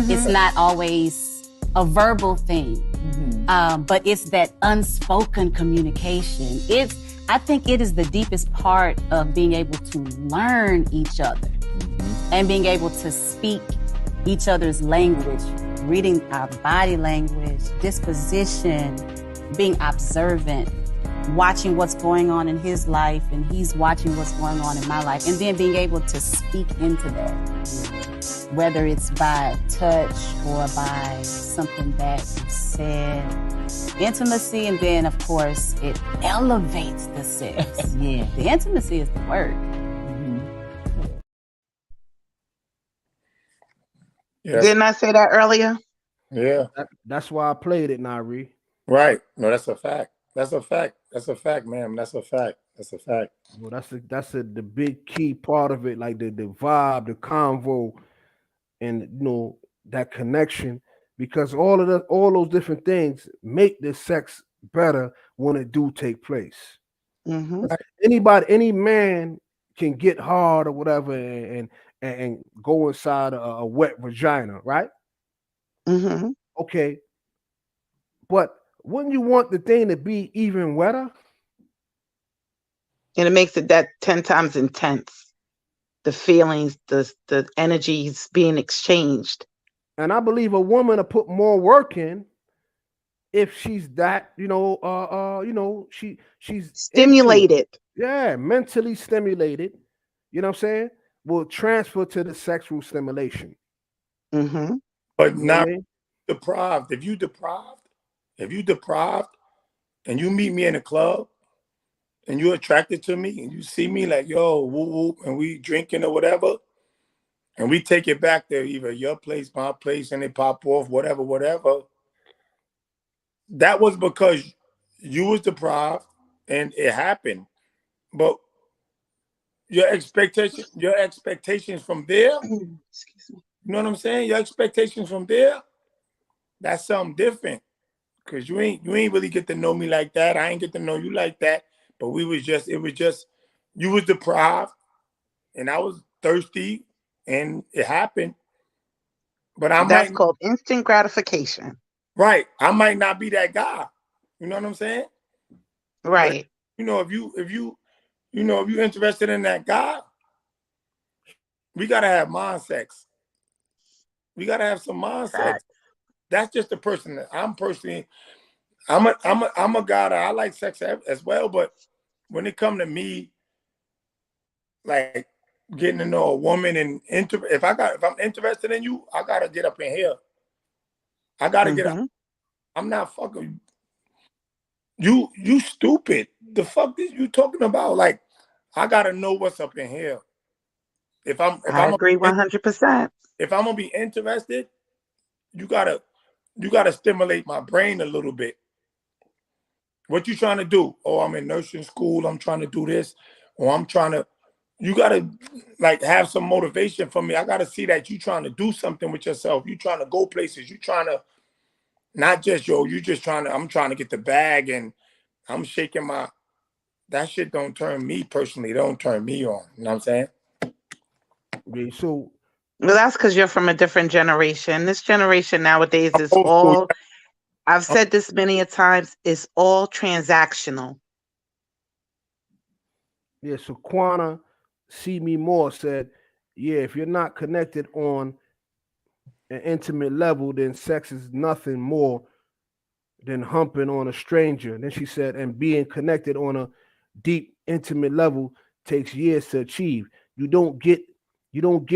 It's not always a verbal thing, but it's that unspoken communication. I think it is the deepest part of being able to learn each other and being able to speak each other's language, reading our body language, disposition, being observant. watching what's going on in his life and he's watching what's going on in my life, and then being able to speak into that, whether it's by touch or by something that is said. Intimacy, and then of course it elevates the sex. Yeah, the intimacy is the word. Yes. Didn't I say that earlier? Yeah. That's why I played it, Nari. Right. No, that's a fact. That's a fact. That's a fact, ma'am. That's a fact. That's a fact. Well, that's the big key part of it, like the vibe, the convo, and that connection, because all those different things make the sex better when it do take place. Mm-hmm. Any man can get hard or whatever and go inside a wet vagina, right? Mm-hmm. Okay, but wouldn't you want the thing to be even wetter? And it makes it that 10 times intense. The feelings, the energies being exchanged. And I believe a woman to put more work in if she's that, she's stimulated. Mentally stimulated. You know what I'm saying? Will transfer to the sexual stimulation. Mm-hmm. But not deprived. If you deprived, and you meet me in a club, and you're attracted to me, and you see me like, yo, whoop whoop, and we drinking or whatever, and we take it back to either your place, my place, and they pop off, whatever. That was because you was deprived, and it happened. But your expectations from there, excuse me. You know what I'm saying? Your expectations from there, that's something different. Cause you ain't really get to know me like that. I ain't get to know you like that. But it was just you was deprived and I was thirsty and it happened. But that's called instant gratification. Right. I might not be that guy. You know what I'm saying? Right. But, if you're interested in that guy, we gotta have mind sex. We gotta have some mind sex. That's just the person that I'm personally. I'm a guy that I like sex as well, but when it come to me, like getting to know a woman and if I'm interested in you, I gotta get up in here. I gotta get up. I'm not fucking you. You stupid. The fuck is you talking about? Like, I gotta know what's up in here. I agree 100%. If I'm gonna be interested, you gotta stimulate my brain a little bit. What you trying to do? Oh, I'm in nursing school. I'm trying to do this, or you gotta like have some motivation for me. I gotta see that you trying to do something with yourself. You trying to go places. You trying to not just you just trying to. I'm trying to get the bag and I'm shaking that shit don't turn me personally. Don't turn me on. You know what I'm saying? Yeah, so. Well, that's because you're from a different generation. This generation nowadays is all. I've said this many a times. It's all transactional. Yeah. So Quana, See Me More said, yeah, if you're not connected on an intimate level, then sex is nothing more than humping on a stranger. Then she said, and being connected on a deep, intimate level takes years to achieve. You don't get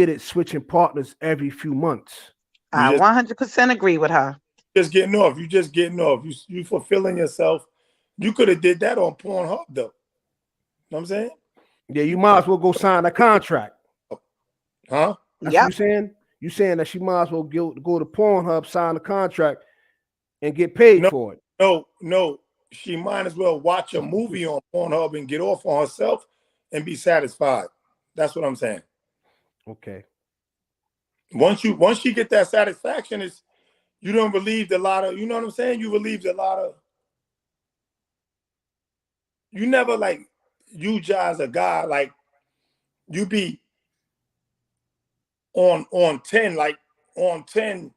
it switching partners every few months. I 100% agree with her. You just getting off. You fulfilling yourself. You could have did that on Pornhub though. You know what I'm saying? Yeah, you might as well go sign a contract. Huh? That's what you saying? You saying that she might as well go to Pornhub, sign a contract, and get paid for it. No. She might as well watch a movie on Pornhub and get off on herself and be satisfied. That's what I'm saying. Okay. Once you get that satisfaction, you don't relieve a lot of, you know what I'm saying? You relieved a lot of. You never like you as a guy, like you be on 10, like on 10,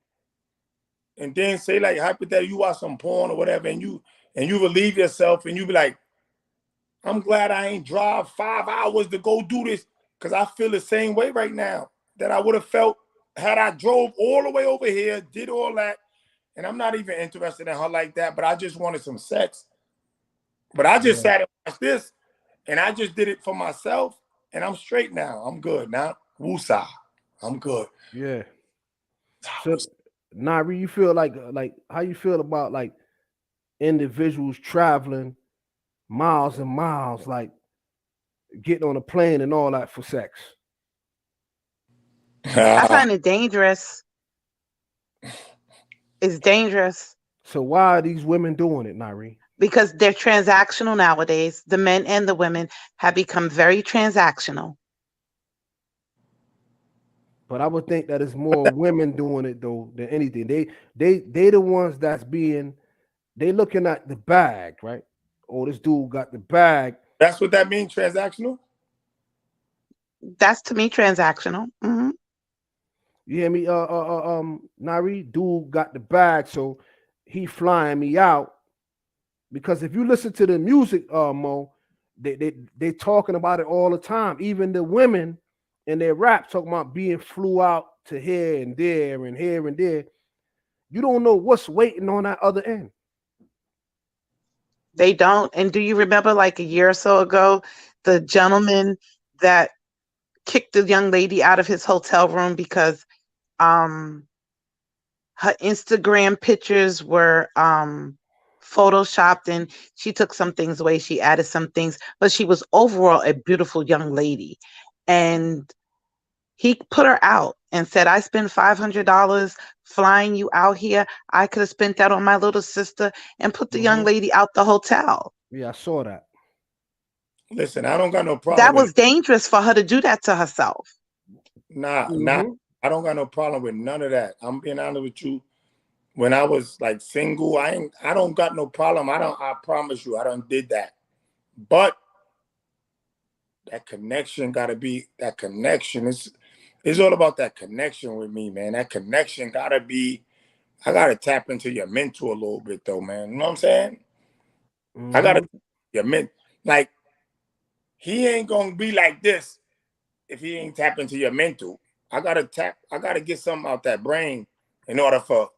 and then say like hypothetically you watch some porn or whatever, and you relieve yourself and you be like, I'm glad I ain't drive 5 hours to go do this, because I feel the same way right now that I would have felt had I drove all the way over here, did all that, and I'm not even interested in her like that, but I just wanted some sex. But I just sat and watched this, and I just did it for myself, and I'm straight now. I'm good now. Woosah. I'm good. Yeah. So, Nari, you feel like how you feel about like individuals traveling miles and miles, like getting on a plane and all that for sex? I find it dangerous. It's dangerous. So why are these women doing it, Nari? Because they're transactional nowadays. The men and the women have become very transactional. But I would think that it's more women doing it though than anything. They the ones that's being, they looking at the bag, right? Oh, this dude got the bag. That's what that means, transactional? That's to me transactional. Mm-hmm. You hear me? Nari, dude got the bag, so he flying me out. Because if you listen to the music, Mo, they talking about it all the time. Even the women in their rap talking about being flew out to here and there and here and there. You don't know what's waiting on that other end. They don't. And do you remember like a year or so ago, the gentleman that kicked the young lady out of his hotel room because her Instagram pictures were photoshopped, and she took some things away, she added some things, but she was overall a beautiful young lady. And he put her out and said, I spent $500 flying you out here. I could have spent that on my little sister, and put the young lady out the hotel. Yeah, I saw that. Listen, I don't got no problem. That was dangerous for her to do that to herself. Nah, I don't got no problem with none of that. I'm being honest with you. When I was like single, I don't got no problem. I promise you, I don't did that. But that connection gotta be that connection. It's all about that connection with me, man. That connection gotta be, I gotta tap into your mental a little bit though, man. You know what I'm saying? I gotta your like he ain't gonna be like this if he ain't tap into your mental. I gotta get something out that brain in order for,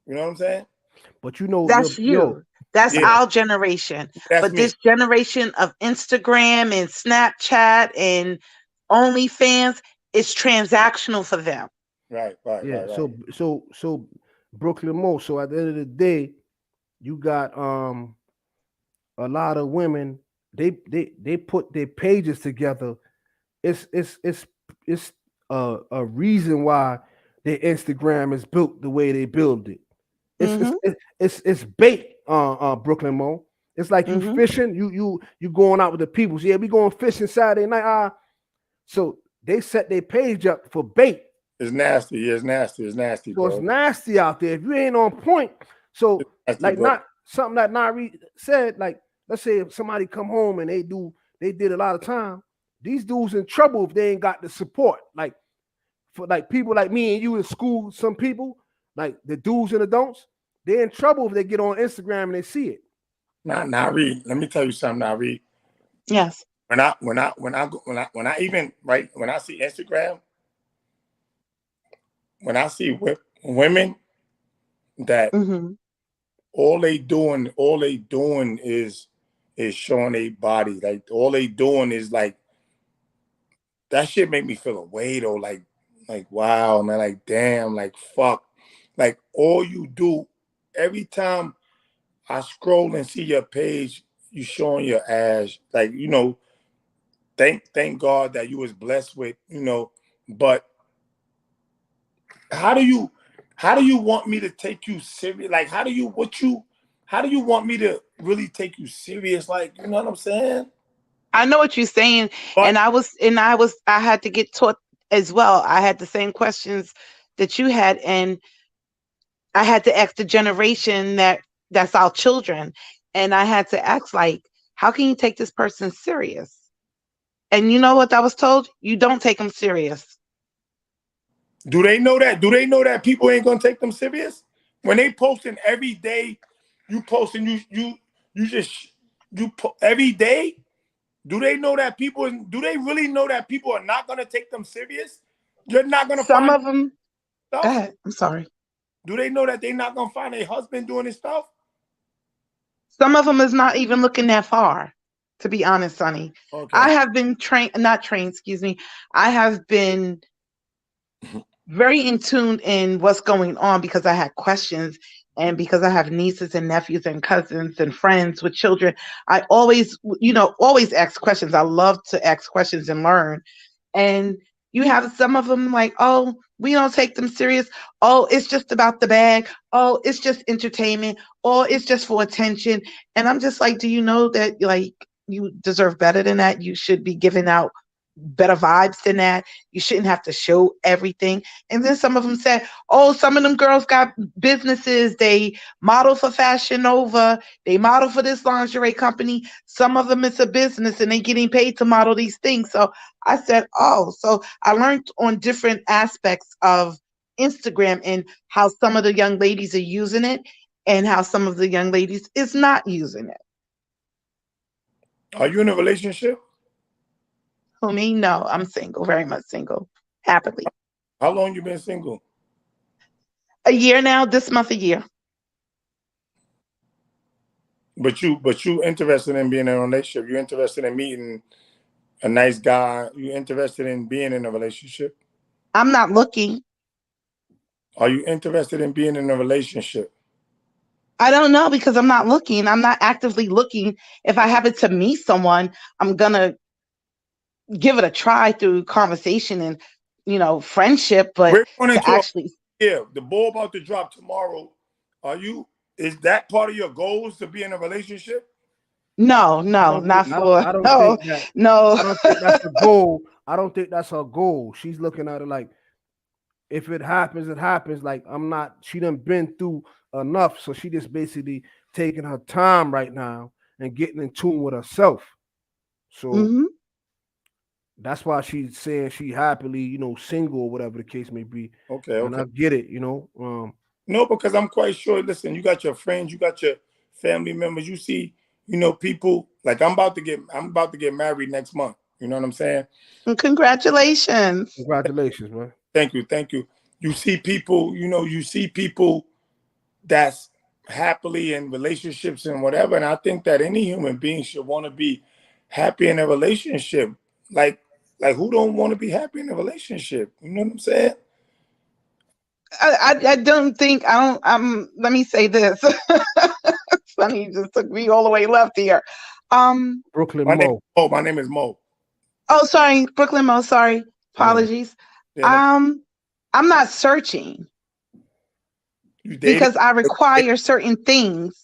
you know what I'm saying? But you know, that's you. That's our generation. But this generation of Instagram and Snapchat and OnlyFans is transactional for them. Right. So Brooklyn Mo. So at the end of the day, you got a lot of women. They put their pages together. It's a reason why their Instagram is built the way they build it. It's bait, Brooklyn Mo. It's like you fishing, you going out with the people. Yeah, we going fishing Saturday night. So they set their page up for bait. It's nasty. It's nasty. So bro. it's nasty out there if you ain't on point. So nasty, like, bro. Not something that Nari said. Like, let's say if somebody come home and they did a lot of time. These dudes in trouble if they ain't got the support. Like for like people like me and you in school, some people like the do's and the don'ts. They're in trouble if they get on Instagram and they see it. Nari, let me tell you something, Nari. Yes. When I even when I see Instagram, when I see women that all they doing is showing their body. Like all they doing is like, that shit make me feel a way though. Like wow, man. Like damn. Like fuck. Like all you do every time I scroll and see your page, you showing your ass. Like, you know, thank God that you was blessed with, you know, but how do you want me to take you serious? Like, how do you want me to really take you serious? Like, you know what I'm saying? I know what you're saying. But, I had to get taught as well. I had the same questions that you had, and I had to ask the generation that's our children. And I had to ask, like, how can you take this person serious? And you know what I was told? You don't take them serious. Do they know that? Do they know that people ain't gonna take them serious? When they posting every day, you posting every day. Do they know that people? Do they really know that people are not gonna take them serious? You're not gonna. Some of them. Stuff? Go ahead. I'm sorry. Do they know that they're not gonna find a husband doing this stuff? Some of them is not even looking that far, to be honest, Sonny. Okay. I have been not trained, excuse me. I have been very in tune in what's going on because I had questions, and because I have nieces and nephews and cousins and friends with children. I always, always ask questions. I love to ask questions and learn. And you have some of them like, oh, we don't take them serious. Oh, it's just about the bag. Oh, it's just entertainment. Oh, it's just for attention. And I'm just like, do you know that like you deserve better than that? You should be giving out better vibes than that. You shouldn't have to show everything. And then some of them said, oh, some of them girls got businesses. They model for Fashion Nova. They model for this lingerie company. Some of them it's a business and they getting paid to model these things. So I said, oh, so I learned on different aspects of Instagram and how some of the young ladies are using it and how some of the young ladies is not using it. Are you in a relationship? Who, me? No, I'm single, very much single, happily. How long you been single? A year now, this month a year. But you interested in being in a relationship? You interested in meeting a nice guy? You interested in being in a relationship? I'm not looking. Are you interested in being in a relationship? I don't know because I'm not looking. I'm not actively looking. If I happen to meet someone, I'm gonna give it a try through conversation and friendship. But We're going to actually, the ball about to drop tomorrow. Is that part of your goals to be in a relationship? no, not for I don't no, think that. no. I don't think that's the goal. I don't think that's her goal. She's looking at it like, if it happens, it happens. Like she done been through enough. So she just basically taking her time right now and getting in tune with herself. So that's why she's saying she happily, single or whatever the case may be. Okay. And I get it, No, because I'm quite sure. Listen, you got your friends, you got your family members. You see, people like I'm about to get married next month. You know what I'm saying? Congratulations. Congratulations, man. Thank you. You see people, that's happily in relationships and whatever. And I think that any human being should want to be happy in a relationship. Like who don't want to be happy in a relationship? You know what I'm saying? I don't think let me say this. Sonny just took me all the way left here. Brooklyn Mo. My name is Mo. Oh, sorry, Brooklyn Mo. Sorry, apologies. Yeah, I'm not searching because I require certain things.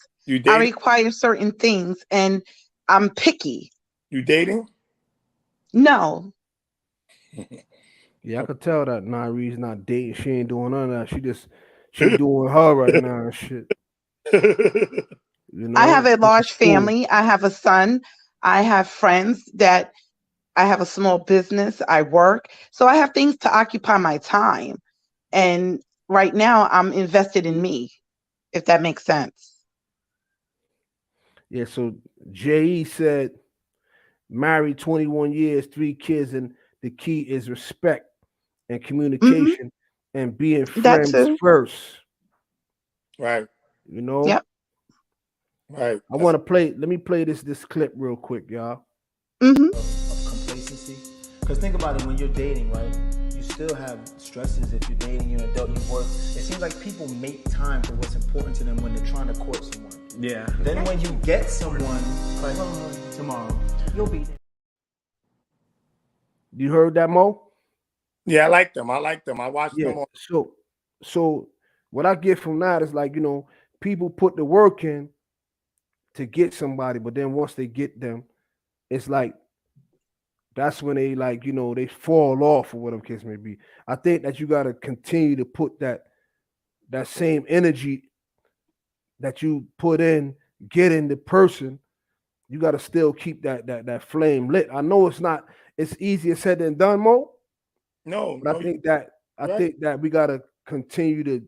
I require certain things, and I'm picky. You dating? No. Yeah, I could tell that Nari's not dating. She ain't doing none of that. She doing her right now and shit. I have a large family. I have a son. I have friends that I have a small business. I work. So I have things to occupy my time. And right now I'm invested in me, if that makes sense. Yeah, so JAH-ACE said, married 21 years, 3 kids, and the key is respect and communication and being friends first. Right. Yep. Right. I want to play. Let me play this clip real quick, y'all. Of complacency. Because think about it, when you're dating, right? You still have stresses if you're dating, you're an adult, you work. It seems like people make time for what's important to them when they're trying to court someone. Yeah. Then when you get someone, like, tomorrow, you'll be there. You heard that, Mo? Yeah, I like them. I watched them. So what I get from that is like, people put the work in to get somebody, but then once they get them, it's like that's when they like, they fall off or whatever case may be. I think that you got to continue to put that same energy that you put in getting the person. You got to still keep that flame lit. I know it's easier said than done, Mo. No, but I think that we got to continue to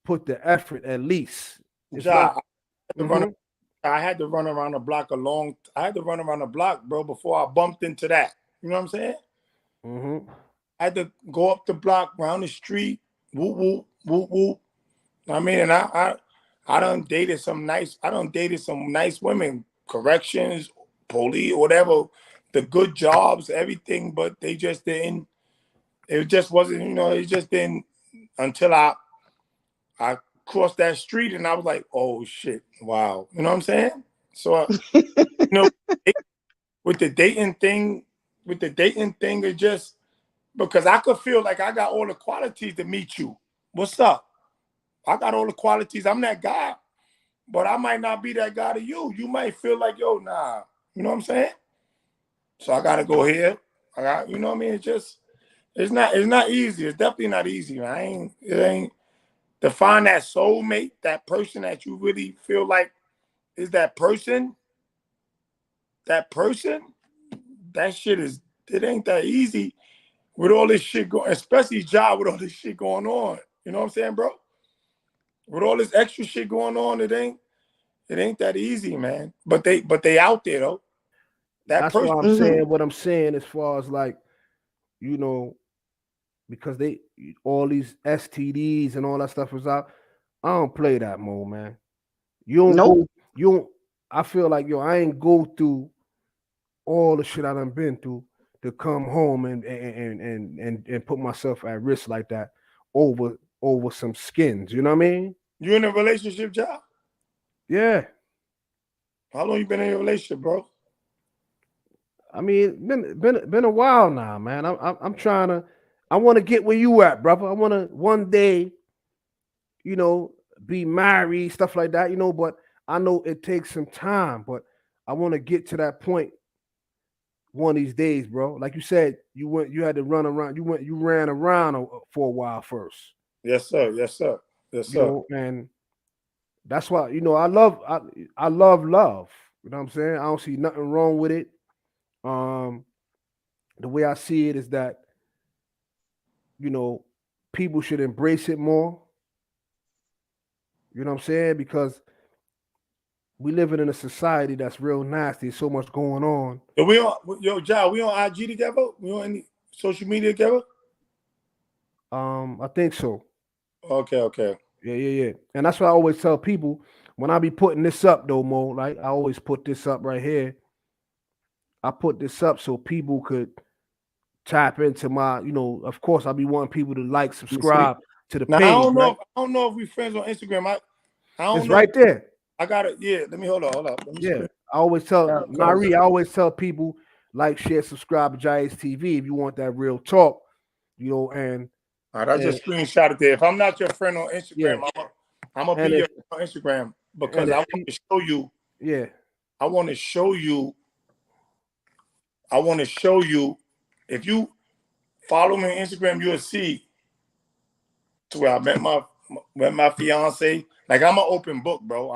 put the effort at least. I had to run around the block I had to run around the block, bro, before I bumped into that. You know what I'm saying? I had to go up the block, around the street, whoop, whoop, whoop, whoop. I mean, and I I done dated some nice women, corrections, police, whatever, the good jobs, everything, but they just didn't. It just wasn't, it just didn't until I crossed that street and I was like, oh shit, wow, you know what I'm saying? So, with the dating thing, it just because I could feel like I got all the qualities to meet you. What's up? I got all the qualities. I'm that guy, but I might not be that guy to you. You might feel like, yo, nah. You know what I'm saying? So I gotta go here. You know what I mean? It's not easy. It's definitely not easy, man. It ain't to find that soulmate, that person that you really feel like is that person. That shit it ain't that easy with all this shit going, especially JAH with all this shit going on. You know what I'm saying, bro? With all this extra shit going on, it ain't that easy, man. But they out there though. That's why I'm saying what I'm saying as far as like, because they all these STDs and all that stuff is out. I don't play that mode, man. You don't I feel like I ain't go through all the shit I done been through to come home and put myself at risk like that over some skins. You know what I mean? You in a relationship, JAH? Yeah. How long you been in a relationship, bro? I mean, been a while now, man. I'm trying to. I want to get where you at, brother. I want to one day, be married, stuff like that, But I know it takes some time, but I want to get to that point one of these days, bro. Like you said, you had to run around. You ran around for a while first. Yes, sir. Yes, sir. Yes, sir. And that's why I love love. You know what I'm saying? I don't see nothing wrong with it. The way I see it is that people should embrace it more. You know what I'm saying? Because we living in a society that's real nasty. So much going on. JAH, we on IG together? We on any social media together? I think so. Okay. Yeah. And that's what I always tell people when I be putting this up though, Mo. Like I always put this up right here. I put this up so people could tap into my, of course I'll be wanting people to like, subscribe to the page. I don't know if we friends on Instagram. I don't it's know. Right there. I got it. Yeah, let me hold on. Let me I always tell Nari, I always tell people like, share, subscribe to JAH-ACE TV if you want that real talk, and all right, I just screenshot it there. If I'm not your friend on Instagram, I'm gonna be your friend on Instagram because I want to show you. Yeah. I want to show you. If you follow me on Instagram, you'll see to where I met my fiance. Like I'm an open book, bro.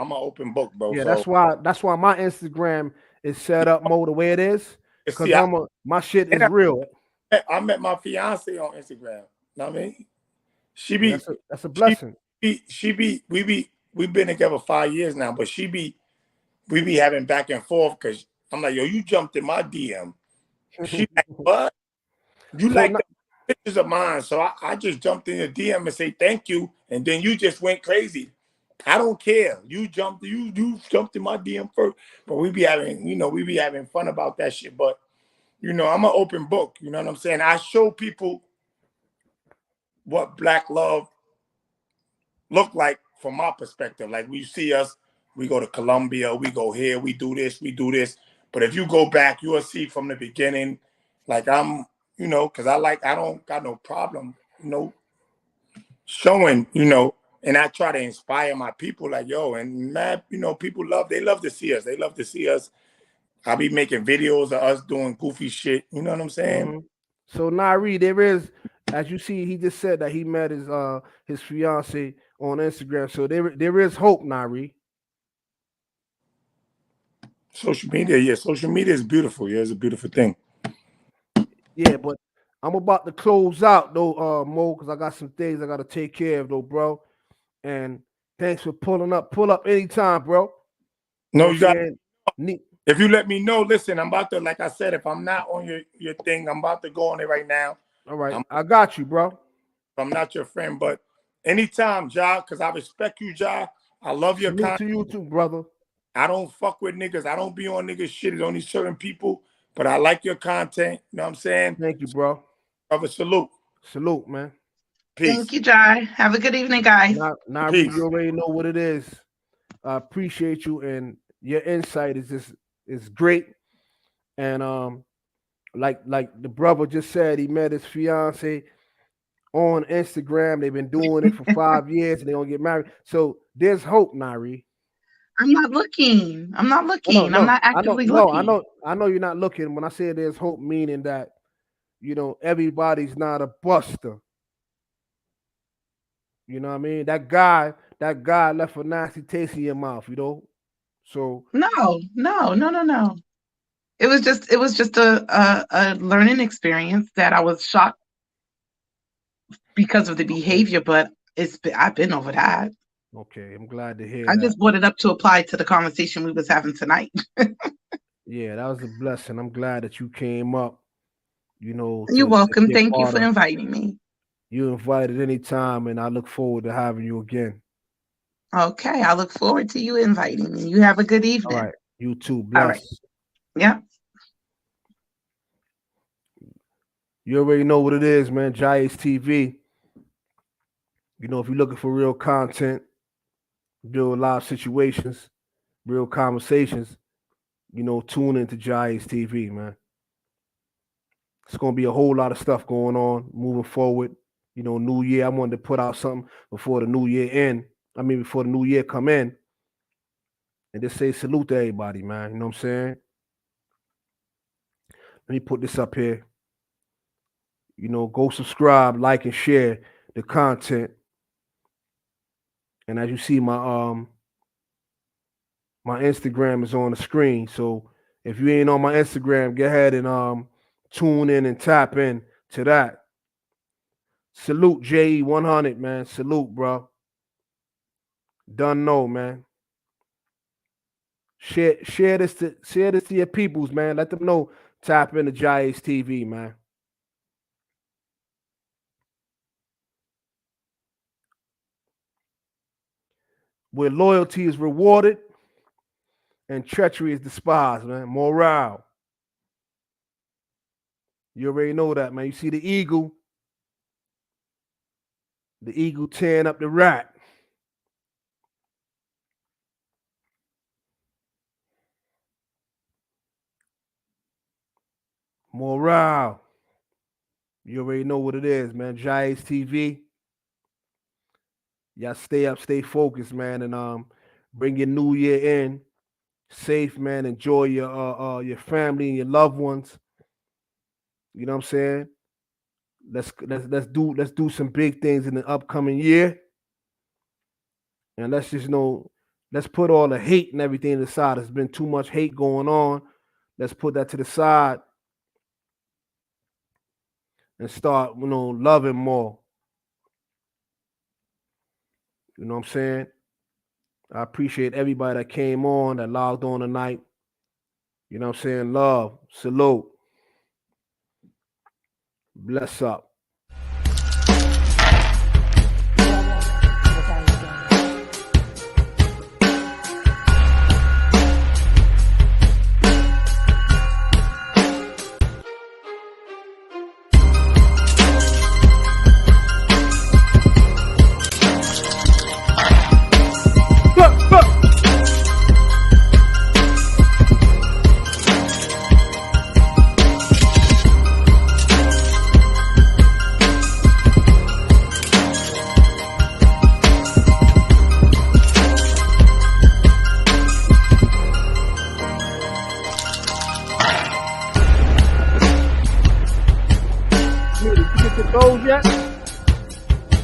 Yeah, so, that's why my Instagram is set up more the way it is. Because my shit is real. I met my fiance on Instagram. You know what I mean? That's a blessing. We've been together 5 years now, but we be having back and forth because I'm like, yo, you jumped in my DM. She like, what? You like the pictures of mine. So I just jumped in your DM and say thank you. And then you just went crazy. I don't care. You jumped in my DM first. But we be having fun about that shit. But I'm an open book. You know what I'm saying? I show people what Black love look like from my perspective. Like we see us, we go to Colombia, we go here, we do this. But if you go back, you will see from the beginning, like I'm, because I don't got no problem, showing, and I try to inspire my people like, yo, and man, people they love to see us. They love to see us. I'll be making videos of us doing goofy shit. You know what I'm saying? Mm-hmm. So Nari, there is, as you see, he just said that he met his fiance on Instagram. So there is hope, Nari. Social media is beautiful. Yeah, it's a beautiful thing. Yeah, but I'm about to close out though, Mo, because I got some things I gotta take care of though, bro. And thanks for pulling up. Pull up anytime, bro. No, you got. If you let me know, listen, I'm about to, like I said, if I'm not on your thing, I'm about to go on it right now. All right, I got you, bro. I'm not your friend, but anytime, JAH, because I respect you, JAH, I love your Salute content. to you too, brother. I don't fuck with niggas. I don't be on niggas shit. It's only certain people, but I like your content. You know what I'm saying? Thank you, bro. Brother, salute. Salute, man. Peace. Thank you, Jai. Have a good evening, guys. Nari, you already know what it is. I appreciate you, and your insight is great. And like the brother just said, he met his fiance on Instagram. They've been doing it for 5 years, and they don't get married. So there's hope, Nari. I'm not looking. I'm not looking. I'm not actively looking. I know you're not looking. When I say there's hope, meaning that, you know, everybody's not a buster. You know what I mean? That guy left a nasty taste in your mouth, you know. So No. It was just a learning experience that I was shocked because of the behavior, but I've been over that. Okay, I'm glad to hear I that. just brought it up to apply to the conversation we was having tonight. Yeah, that was a blessing. I'm glad that you came up, you know. You're welcome. Thank you for inviting me. You invited anytime, and I look forward to having you again. Okay, I look forward to you inviting me. You have a good evening. All right, you too. Bless. All right. Yeah. You already know what it is, man. JAH-ACE TV. You know, if you're looking for real content, real live situations, real conversations, you know, tune into JAH-ACE TV, man. It's going to be a whole lot of stuff going on moving forward. You know, New Year, I wanted to put out something before the New Year end. I mean, before the New Year come in. And just say salute to everybody, man. You know what I'm saying? Let me put this up here. You know, go subscribe, like, and share the content. And as you see, my Instagram is on the screen. So if you ain't on my Instagram, go ahead and tune in and tap in to that. Salute JE100, man. Salute, bro. Done know, man. Share this to your peoples, man. Let them know. Tap into JAH-ACE TV, man. Where loyalty is rewarded and treachery is despised, man. Morale. You already know that, man. You see the eagle tearing up the rat. Morale. You already know what it is, man. JAH-ACE TV. Y'all stay up, stay focused, man, and bring your new year in safe, man. Enjoy your family and your loved ones. You know what I'm saying? Let's do some big things in the upcoming year. And let's put all the hate and everything aside. There's been too much hate going on. Let's put that to the side and start, you know, loving more. You know what I'm saying? I appreciate everybody that came on, that logged on tonight. You know what I'm saying? Love, salute. Bless up.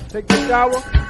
Take the shower.